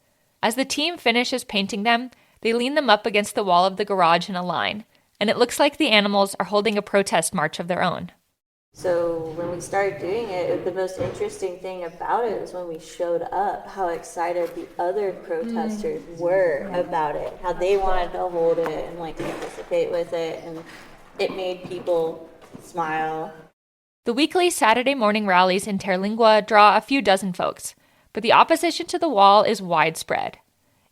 As the team finishes painting them, they lean them up against the wall of the garage in a line, and it looks like the animals are holding a protest march of their own.
So when we started doing it, the most interesting thing about it was when we showed up, how excited the other protesters were about it, how they wanted to hold it and participate with it, and it made people smile.
The weekly Saturday morning rallies in Terlingua draw a few dozen folks, but the opposition to the wall is widespread.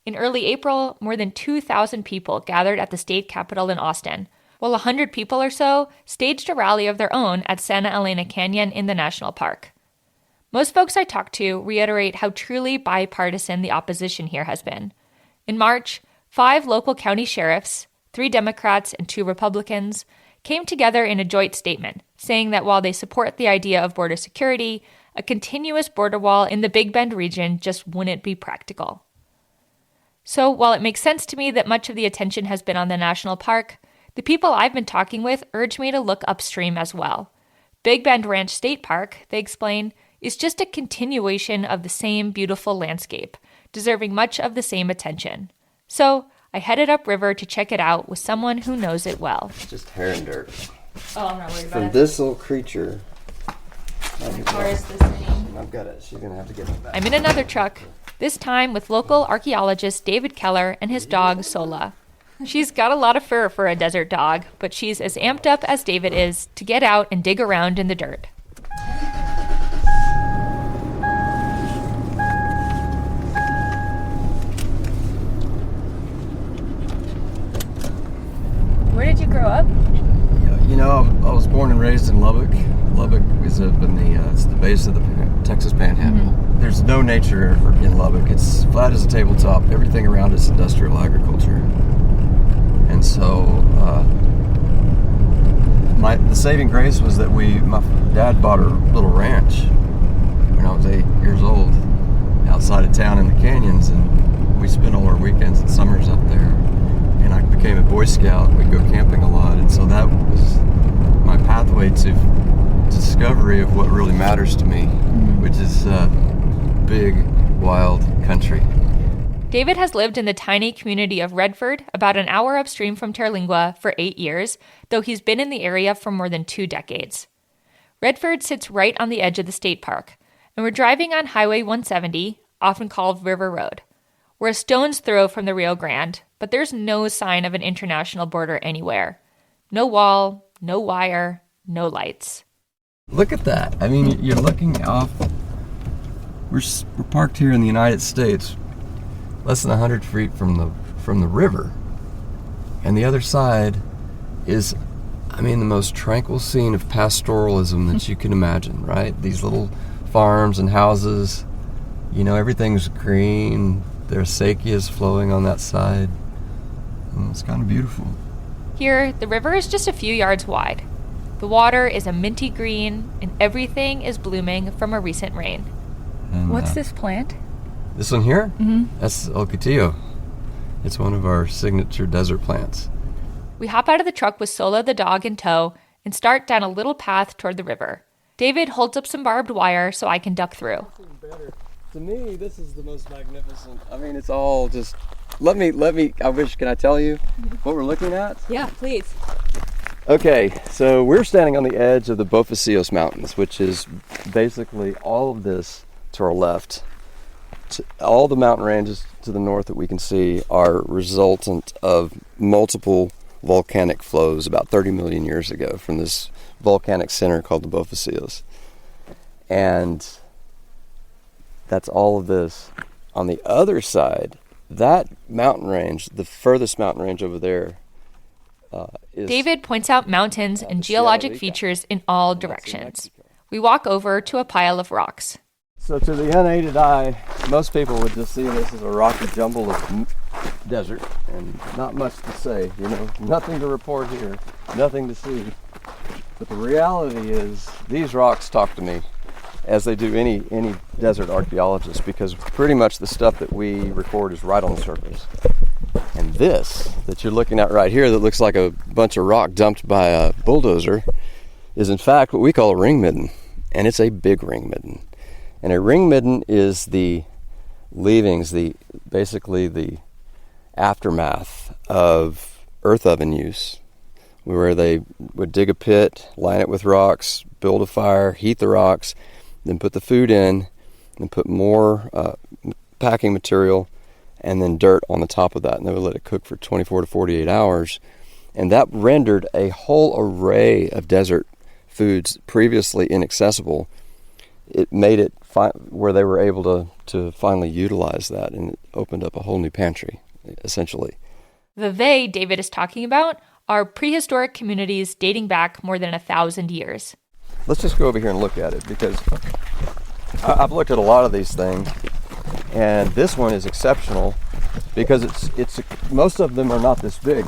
In early April, more than 2,000 people gathered at the state capitol in Austin, while 100 people or so staged a rally of their own at Santa Elena Canyon in the national park. Most folks I talked to reiterate how truly bipartisan the opposition here has been. In March, 5 local county sheriffs, 3 Democrats and 2 Republicans, came together in a joint statement, saying that while they support the idea of border security, a continuous border wall in the Big Bend region just wouldn't be practical. So while it makes sense to me that much of the attention has been on the national park, the people I've been talking with urge me to look upstream as well. Big Bend Ranch State Park, they explain, is just a continuation of the same beautiful landscape, deserving much of the same attention. So I headed upriver to check it out with someone who knows it well.
Just hair and dirt.
Oh, I'm not worried about
From
it.
this little creature.
My car is the same.
I've got it. She's going to have to get it back.
I'm in another truck, this time with local archaeologist David Keller and his dog, Sola. She's got a lot of fur for a desert dog, but she's as amped up as David is to get out and dig around in the dirt.
Where did you grow up?
You know, I was born and raised in Lubbock. Lubbock is up in it's the base of the Texas Panhandle.
Mm-hmm.
There's no nature in Lubbock. It's flat as a tabletop. Everything around it's industrial agriculture. And so, the saving grace was that my dad bought a little ranch when I was 8 years old, outside of town in the canyons, and we spent all our weekends and summers up there. And I became a Boy Scout. We'd go camping a lot, and so that was my pathway to discovery of what really matters to me, which is big, wild country.
David has lived in the tiny community of Redford, about an hour upstream from Terlingua, for 8 years, though he's been in the area for more than 2 decades. Redford sits right on the edge of the state park, and we're driving on Highway 170, often called River Road. We're a stone's throw from the Rio Grande, but there's no sign of an international border anywhere. No wall, no wire, no lights.
Look at that. I mean, you're looking off. We're parked here in the United States, less than 100 feet from the river. And the other side is, the most tranquil scene of pastoralism that you can imagine, right? These little farms and houses, everything's green. There's acequias flowing on that side. It's kind of beautiful.
Here, the river is just a few yards wide. The water is a minty green, and everything is blooming from a recent rain.
And,
What's this plant?
This one here?
Mm-hmm.
That's El Catillo. It's one of our signature desert plants.
We hop out of the truck with Sola the dog in tow and start down a little path toward the river. David holds up some barbed wire so I can duck through.
To me, this is the most magnificent. It's all just... Let me, can I tell you what we're looking at?
Yeah, please.
Okay, so we're standing on the edge of the Bofacillos Mountains, which is basically all of this to our left. All the mountain ranges to the north that we can see are resultant of multiple volcanic flows about 30 million years ago from this volcanic center called the Bofacillos. And that's all of this. On the other side, that mountain range, the furthest mountain range over there, is...
David points out mountains and geologic features in all directions. We walk over to a pile of rocks.
So to the unaided eye, most people would just see this as a rocky jumble of desert and not much to say, nothing to report here, nothing to see. But the reality is these rocks talk to me, as they do any desert archaeologist, because pretty much the stuff that we record is right on the surface. And this that you're looking at right here that looks like a bunch of rock dumped by a bulldozer is in fact what we call a ring midden, and it's a big ring midden. And a ring midden is the leavings, basically the aftermath of earth oven use, where they would dig a pit, line it with rocks, build a fire, heat the rocks, then put the food in, and put more packing material, and then dirt on the top of that. And they would let it cook for 24 to 48 hours. And that rendered a whole array of desert foods previously inaccessible. It made it where they were able to finally utilize that, and it opened up a whole new pantry, essentially.
The they David is talking about are prehistoric communities dating back more than 1,000 years.
Let's just go over here and look at it, because I've looked at a lot of these things, and this one is exceptional because it's most of them are not this big.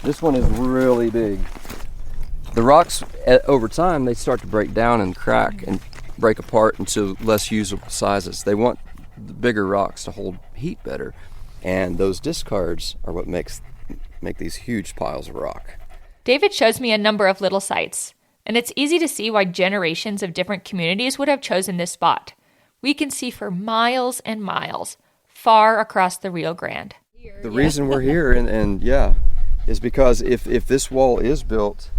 This one is really big. The rocks, over time, they start to break down and crack and break apart into less usable sizes. They want the bigger rocks to hold heat better, and those discards are what make these huge piles of rock.
David shows me a number of little sites, and it's easy to see why generations of different communities would have chosen this spot. We can see for miles and miles, far across the Rio Grande.
The reason we're here, is because if this wall is built,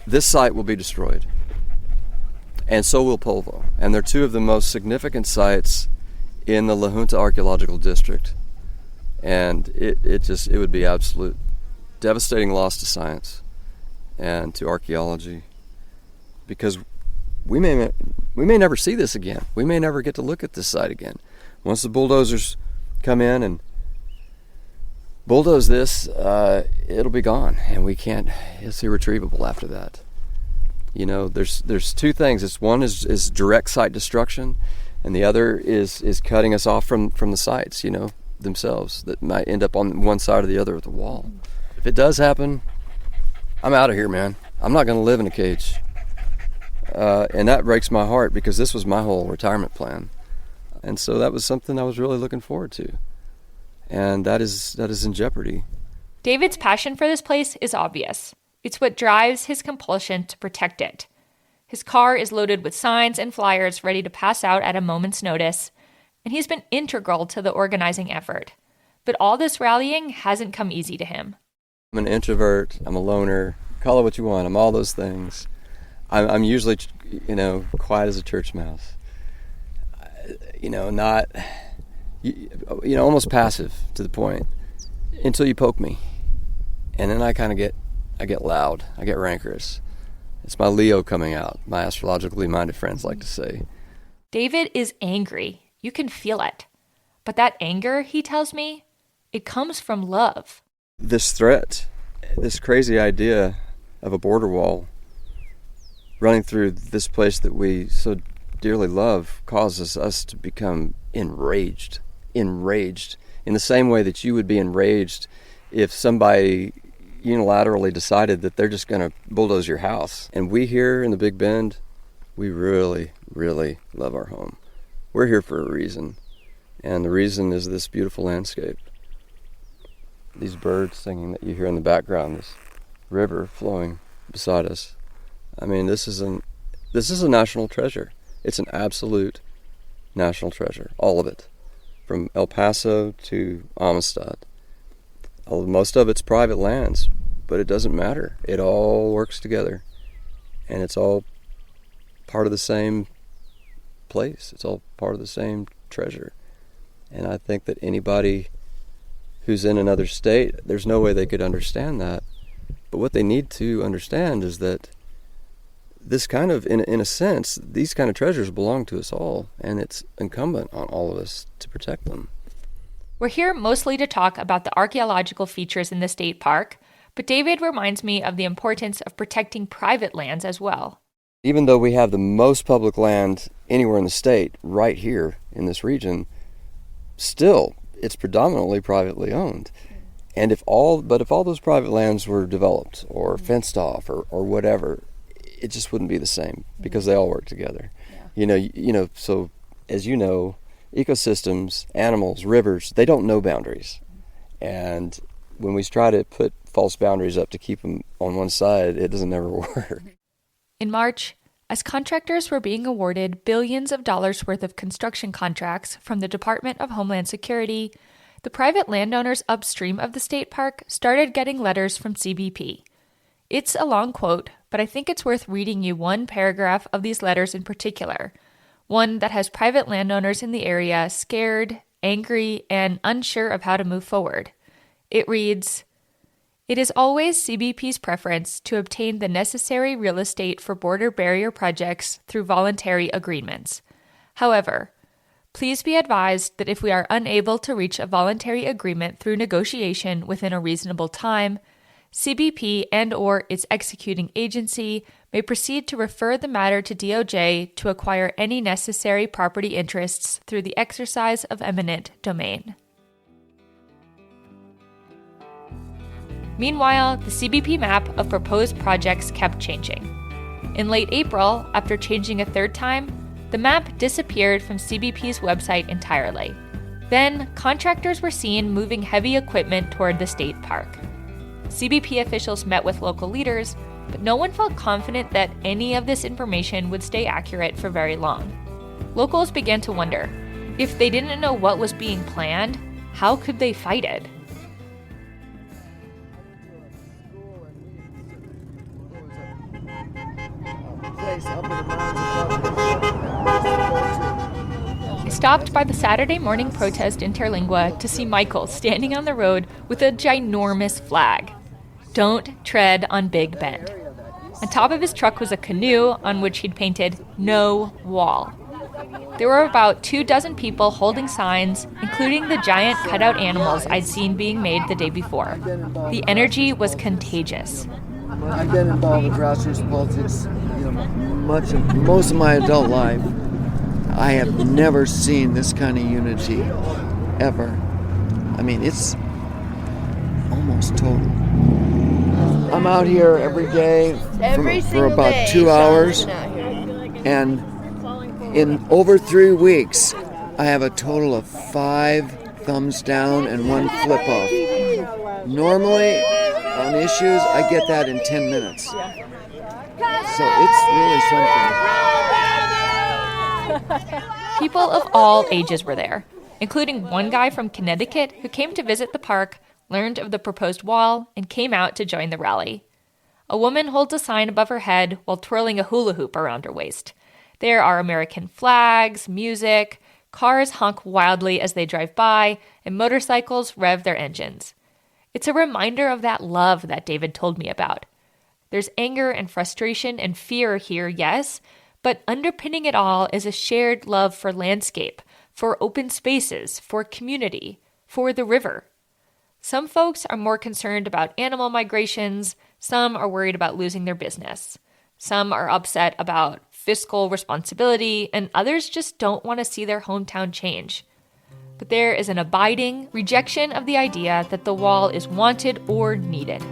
this site will be destroyed. And so will Polvo. And they're two of the most significant sites in the La Junta Archaeological District. And it would be absolute devastating loss to science and to archaeology, because we may never see this again. We may never get to look at this site again. Once the bulldozers come in and bulldoze this, it'll be gone, and it's irretrievable after that. You know, there's two things. One is direct site destruction, and the other is cutting us off from the sites, you know, themselves, that might end up on one side or the other of the wall. If it does happen, I'm out of here, man. I'm not going to live in a cage. And that breaks my heart, because this was my whole retirement plan. And so that was something I was really looking forward to. And that is in jeopardy.
David's passion for this place is obvious. It's what drives his compulsion to protect it. His car is loaded with signs and flyers ready to pass out at a moment's notice, and he's been integral to the organizing effort. But all this rallying hasn't come easy to him.
I'm an introvert, I'm a loner, call it what you want, I'm all those things. I'm usually, you know, quiet as a church mouse. You know, not, you know, almost passive to the point, until you poke me. And then I get loud, I get rancorous. It's my Leo coming out, my astrologically minded friends like to say.
David is angry. You can feel it. But that anger, he tells me, it comes from love.
This threat, this crazy idea of a border wall running through this place that we so dearly love, causes us to become enraged in the same way that you would be enraged if somebody unilaterally decided that they're just going to bulldoze your house. And we here in the Big Bend, we really, really love our home. We're here for a reason, and the reason is this beautiful landscape. These birds singing that you hear in the background, this river flowing beside us. I mean, this is a national treasure. It's an absolute national treasure, all of it, from El Paso to Amistad. Most of it's private lands, but it doesn't matter. It all works together, and it's all part of the same place. It's all part of the same treasure. And I think that anybody who's in another state, there's no way they could understand that. But what they need to understand is that this kind of, in a sense, these kind of treasures belong to us all, and it's incumbent on all of us to protect them.
We're here mostly to talk about the archaeological features in the state park, but David reminds me of the importance of protecting private lands as well.
Even though we have the most public land anywhere in the state, right here in this region, still, it's predominantly privately owned. And if all those private lands were developed or fenced off or whatever, it just wouldn't be the same, because they all work together. Yeah. You know, so as you know, ecosystems, animals, rivers, they don't know boundaries. And when we try to put false boundaries up to keep them on one side, it doesn't ever work.
In March, as contractors were being awarded billions of dollars worth of construction contracts from the Department of Homeland Security, the private landowners upstream of the state park started getting letters from CBP. It's a long quote, but I think it's worth reading you one paragraph of these letters in particular, one that has private landowners in the area scared, angry, and unsure of how to move forward. It reads, "It is always CBP's preference to obtain the necessary real estate for border barrier projects through voluntary agreements. However, please be advised that if we are unable to reach a voluntary agreement through negotiation within a reasonable time, CBP and/or its executing agency may proceed to refer the matter to DOJ to acquire any necessary property interests through the exercise of eminent domain. Meanwhile, the CBP map of proposed projects kept changing. In late April, after changing a third time, the map disappeared from CBP's website entirely. Then, contractors were seen moving heavy equipment toward the state park. CBP officials met with local leaders, but no one felt confident that any of this information would stay accurate for very long. Locals began to wonder, if they didn't know what was being planned, how could they fight it? I stopped by the Saturday morning protest Interlingua to see Michael standing on the road with a ginormous flag. Don't tread on Big Bend. On top of his truck was a canoe on which he'd painted "No Wall." There were about 24 people holding signs, including the giant cutout animals I'd seen being made the day before. The energy was contagious.
I've been involved with grassroots politics, most of my adult life. I have never seen this kind of unity, ever. I mean, it's almost total. I'm out here every day for about 2 hours, and in over 3 weeks, I have a total of 5 thumbs down and 1 flip off. Normally, on issues, I get that in 10 minutes. So it's really something.
People of all ages were there, including one guy from Connecticut who came to visit the park, learned of the proposed wall, and came out to join the rally. A woman holds a sign above her head while twirling a hula hoop around her waist. There are American flags, music, cars honk wildly as they drive by, and motorcycles rev their engines. It's a reminder of that love that David told me about. There's anger and frustration and fear here, yes, but underpinning it all is a shared love for landscape, for open spaces, for community, for the river. Some folks are more concerned about animal migrations, some are worried about losing their business. Some are upset about fiscal responsibility, and others just don't want to see their hometown change. But there is an abiding rejection of the idea that the wall is wanted or needed.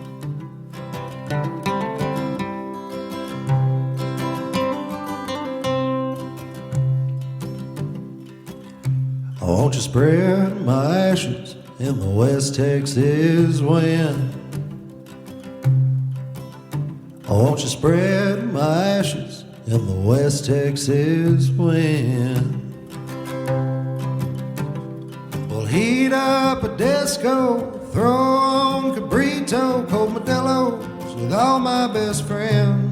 Won't you spread my ashes in the West Texas wind? Won't you spread my ashes in the West Texas wind? We'll heat up a disco, throw on Cabrito, cold Modelo's with all my best friends.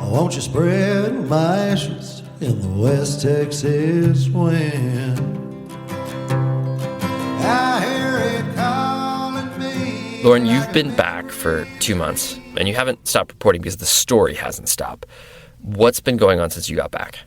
Won't you spread my ashes in the West Texas wind? I hear it calling me.
Lauren, you've been back for 2 months, and you haven't stopped reporting because the story hasn't stopped. What's been going on since you got back?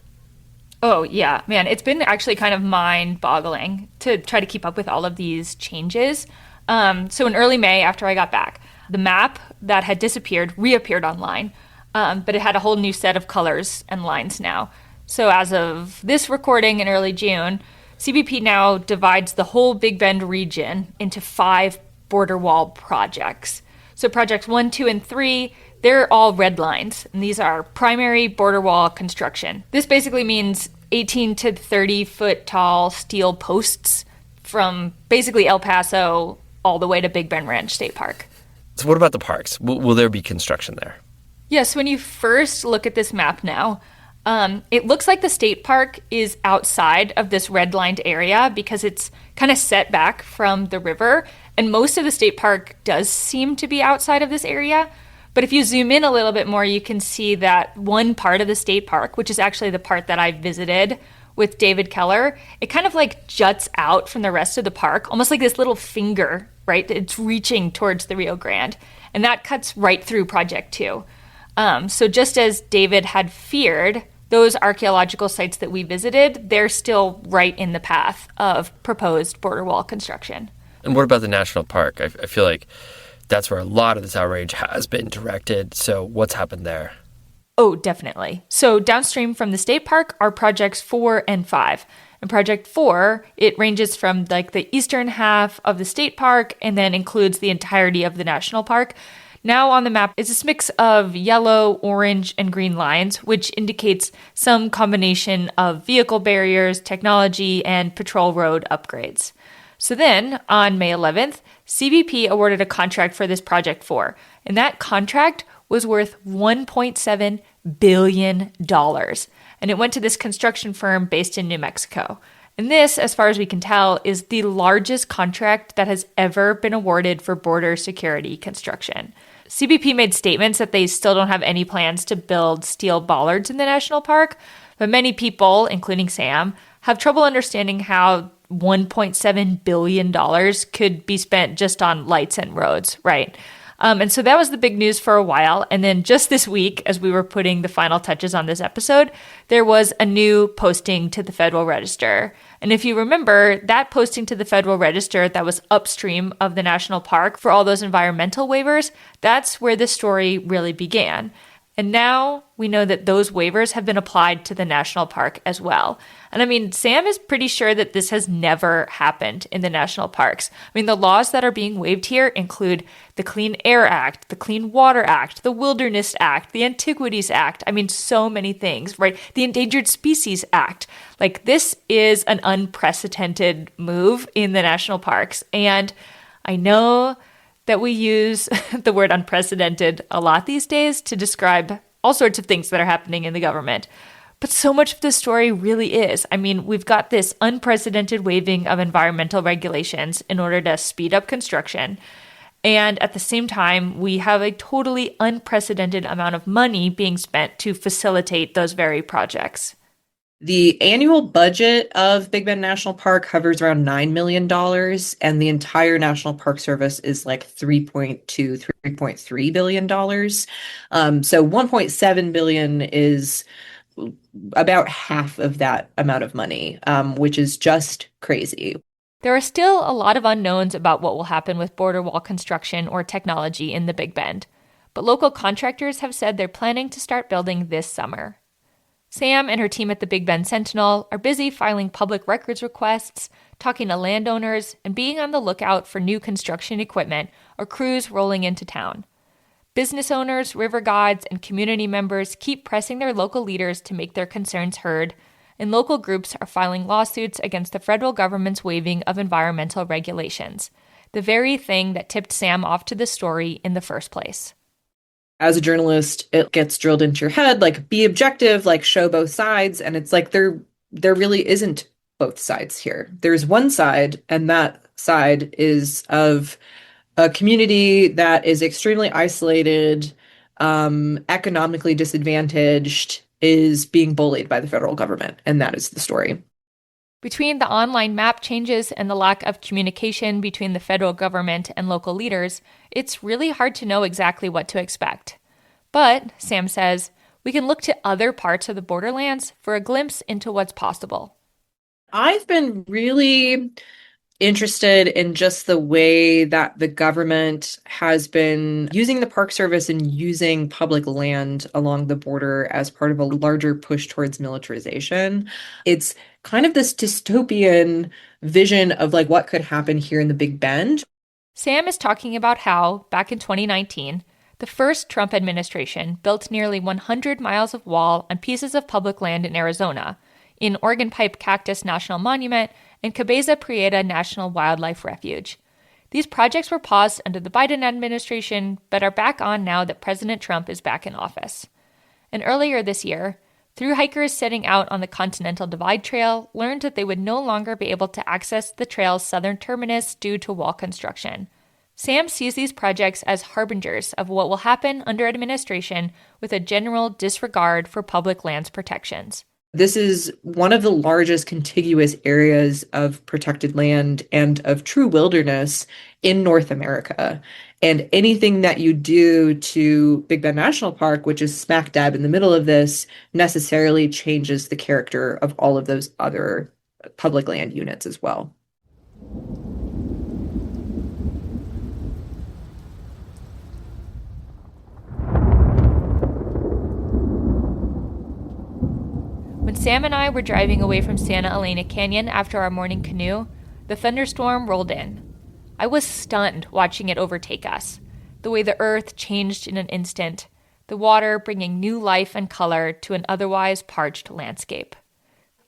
Oh, yeah, man, it's been actually kind of mind-boggling to try to keep up with all of these changes. So in early May, after I got back, the map that had disappeared reappeared online, but it had a whole new set of colors and lines now. So as of this recording in early June, CBP now divides the whole Big Bend region into 5 border wall projects. So projects 1, 2, and 3, they're all red lines, and these are primary border wall construction. This basically means 18 to 30 foot tall steel posts from basically El Paso all the way to Big Bend Ranch State Park.
So what about the parks? Will there be construction there?
Yes, when you first look at this map now, it looks like the state park is outside of this red-lined area because it's kind of set back from the river, and most of the state park does seem to be outside of this area. But if you zoom in a little bit more, you can see that one part of the state park, which is actually the part that I visited with David Keller, it kind of like juts out from the rest of the park, almost like this little finger, right? It's reaching towards the Rio Grande, and that cuts right through Project 2. So just as David had feared, those archaeological sites that we visited, they're still right in the path of proposed border wall construction.
And what about the national park? I feel like that's where a lot of this outrage has been directed. So what's happened there?
Oh, definitely. So downstream from the state park are projects 4 and 5. And project 4, it ranges from like the eastern half of the state park and then includes the entirety of the national park. Now on the map is this mix of yellow, orange, and green lines, which indicates some combination of vehicle barriers, technology, and patrol road upgrades. So then, on May 11th, CBP awarded a contract for this Project 4, and that contract was worth $1.7 billion. And it went to this construction firm based in New Mexico. And this, as far as we can tell, is the largest contract that has ever been awarded for border security construction. CBP made statements that they still don't have any plans to build steel bollards in the national park, but many people, including Sam, have trouble understanding how $1.7 billion could be spent just on lights and roads, right? And so that was the big news for a while. And then just this week, as we were putting the final touches on this episode, there was a new posting to the Federal Register. And if you remember, that posting to the Federal Register that was upstream of the national park for all those environmental waivers, that's where the story really began. And now we know that those waivers have been applied to the national park as well. And I mean, Sam is pretty sure that this has never happened in the national parks. I mean, the laws that are being waived here include the Clean Air Act, the Clean Water Act, the Wilderness Act, the Antiquities Act. I mean, so many things, right? The Endangered Species Act. Like, this is an unprecedented move in the national parks. And I know that we use the word unprecedented a lot these days to describe all sorts of things that are happening in the government. But so much of the story really is. I mean, we've got this unprecedented waiving of environmental regulations in order to speed up construction. And at the same time, we have a totally unprecedented amount of money being spent to facilitate those very projects.
The annual budget of Big Bend National Park hovers around $9 million, and the entire National Park Service is like $3.3 billion. So $1.7 billion is about half of that amount of money, which is just crazy.
There are still a lot of unknowns about what will happen with border wall construction or technology in the Big Bend, but local contractors have said they're planning to start building this summer. Sam and her team at the Big Bend Sentinel are busy filing public records requests, talking to landowners, and being on the lookout for new construction equipment or crews rolling into town. Business owners, river guides, and community members keep pressing their local leaders to make their concerns heard, and local groups are filing lawsuits against the federal government's waiving of environmental regulations, the very thing that tipped Sam off to the story in the first place.
As a journalist, it gets drilled into your head, like, be objective, like, show both sides. And it's like, there really isn't both sides here. There's one side, and that side is of a community that is extremely isolated, economically disadvantaged, is being bullied by the federal government. And that is the story.
Between the online map changes and the lack of communication between the federal government and local leaders, it's really hard to know exactly what to expect. But, Sam says, we can look to other parts of the borderlands for a glimpse into what's possible.
I've been really interested in just the way that the government has been using the Park Service and using public land along the border as part of a larger push towards militarization. It's kind of this dystopian vision of like what could happen here in the Big Bend.
Sam is talking about how, back in 2019, the first Trump administration built nearly 100 miles of wall on pieces of public land in Arizona, in Organ Pipe Cactus National Monument and Cabeza Prieta National Wildlife Refuge. These projects were paused under the Biden administration, but are back on now that President Trump is back in office. And earlier this year, through hikers setting out on the Continental Divide Trail learned that they would no longer be able to access the trail's southern terminus due to wall construction. Sam sees these projects as harbingers of what will happen under administration with a general disregard for public lands protections.
This is one of the largest contiguous areas of protected land and of true wilderness in North America. And anything that you do to Big Bend National Park, which is smack dab in the middle of this, necessarily changes the character of all of those other public land units as well.
Sam and I were driving away from Santa Elena Canyon after our morning canoe. The thunderstorm rolled in. I was stunned watching it overtake us. The way the earth changed in an instant, the water bringing new life and color to an otherwise parched landscape.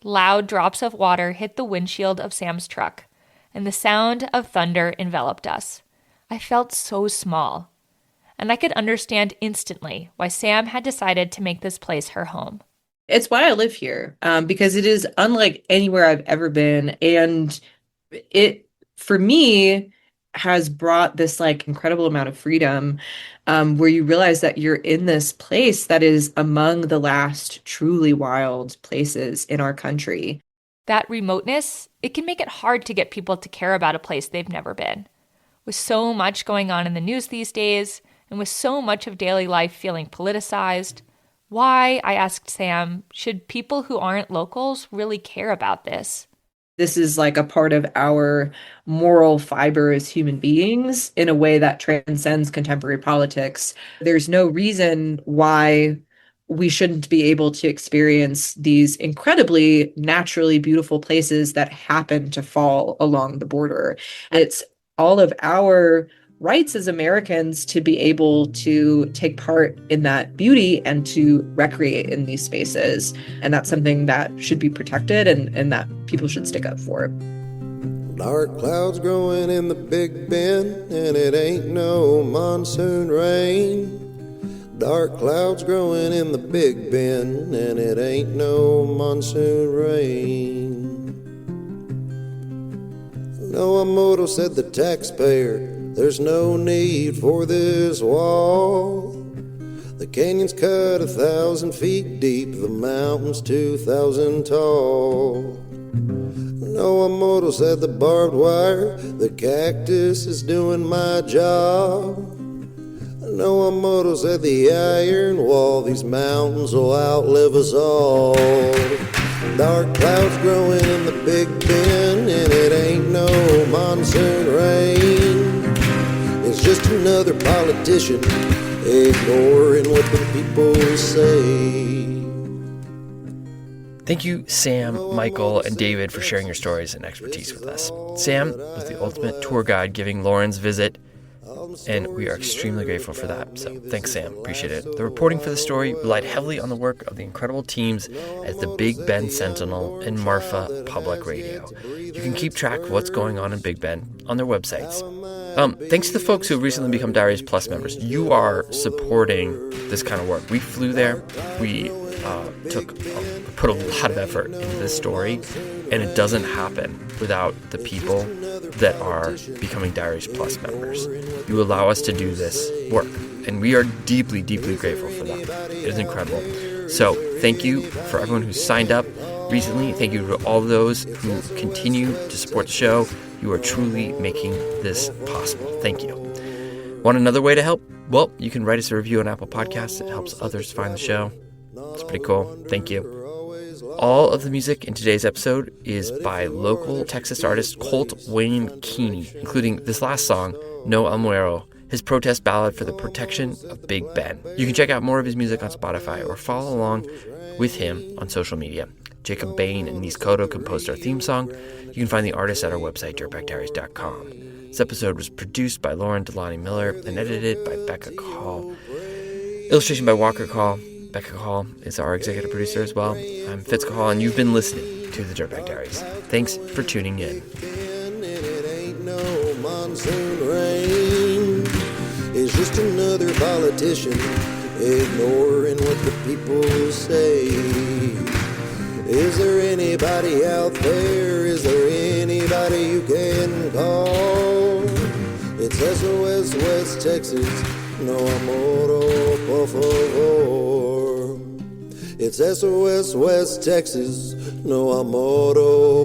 Loud drops of water hit the windshield of Sam's truck, and the sound of thunder enveloped us. I felt so small, and I could understand instantly why Sam had decided to make this place her home.
It's why I live here, because it is unlike anywhere I've ever been. And it, for me, has brought this like incredible amount of freedom, where you realize that you're in this place that is among the last truly wild places in our country.
That remoteness, it can make it hard to get people to care about a place they've never been. With so much going on in the news these days, and with so much of daily life feeling politicized, why, I asked Sam, should people who aren't locals really care about this?
This is like a part of our moral fiber as human beings in a way that transcends contemporary politics. There's no reason why we shouldn't be able to experience these incredibly naturally beautiful places that happen to fall along the border. It's all of our rights as Americans to be able to take part in that beauty and to recreate in these spaces. And that's something that should be protected and that people should stick up for.
Dark clouds growing in the Big Bend, and it ain't no monsoon rain. Dark clouds growing in the Big Bend, and it ain't no monsoon rain. Noah Moto said the taxpayer, there's no need for this wall. The canyon's cut 1,000 feet deep, the mountain's 2,000 tall. Noah Moto said the barbed wire, the cactus is doing my job. Noah Moto said the iron wall, these mountains will outlive us all. Dark clouds growing in the Big Bend, and it ain't no monsoon rain. It's just another politician ignoring what the people say.
Thank you, Sam, Michael, and David for sharing your stories and expertise with us. Sam was the ultimate tour guide giving Lauren's visit, and we are extremely grateful for that. So thanks, Sam. Appreciate it. The reporting for the story relied heavily on the work of the incredible teams at the Big Bend Sentinel and Marfa Public Radio. You can keep track of what's going on in Big Bend on their websites. Thanks to the folks who have recently become Diaries Plus members. You are supporting this kind of work. We flew there. We put a lot of effort into this story, and it doesn't happen without the people that are becoming Diaries Plus members. You allow us to do this work, and we are deeply, deeply grateful for that. It is incredible. So thank you for everyone who signed up recently. Thank you to all those who continue to support the show. You are truly making this possible. Thank you. Want another way to help? Well, you can write us a review on Apple Podcasts. It helps others find the show. It's pretty cool. Thank you. All of the music in today's episode is by local Texas artist Colt Wayne Keeney, including this last song, No Almuero, his protest ballad for the protection of Big Ben. You can check out more of his music on Spotify or follow along with him on social media. Jacob Bain and Nis Cotto composed our theme song. You can find the artist at our website, dirtbagdiaries.com. This episode was produced by Lauren Delani Miller and edited by Becca Call. Illustration by Walker Call. Becca Call is our executive producer as well. I'm Fitz Call, and you've been listening to the Dirtbag Diaries. Thanks for tuning in.
It's just another politician ignoring what the people say. Is there anybody out there? Is there anybody you can call? It's SOS West Texas. No amor, por favor. It's SOS West Texas. No amor,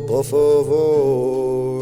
por favor.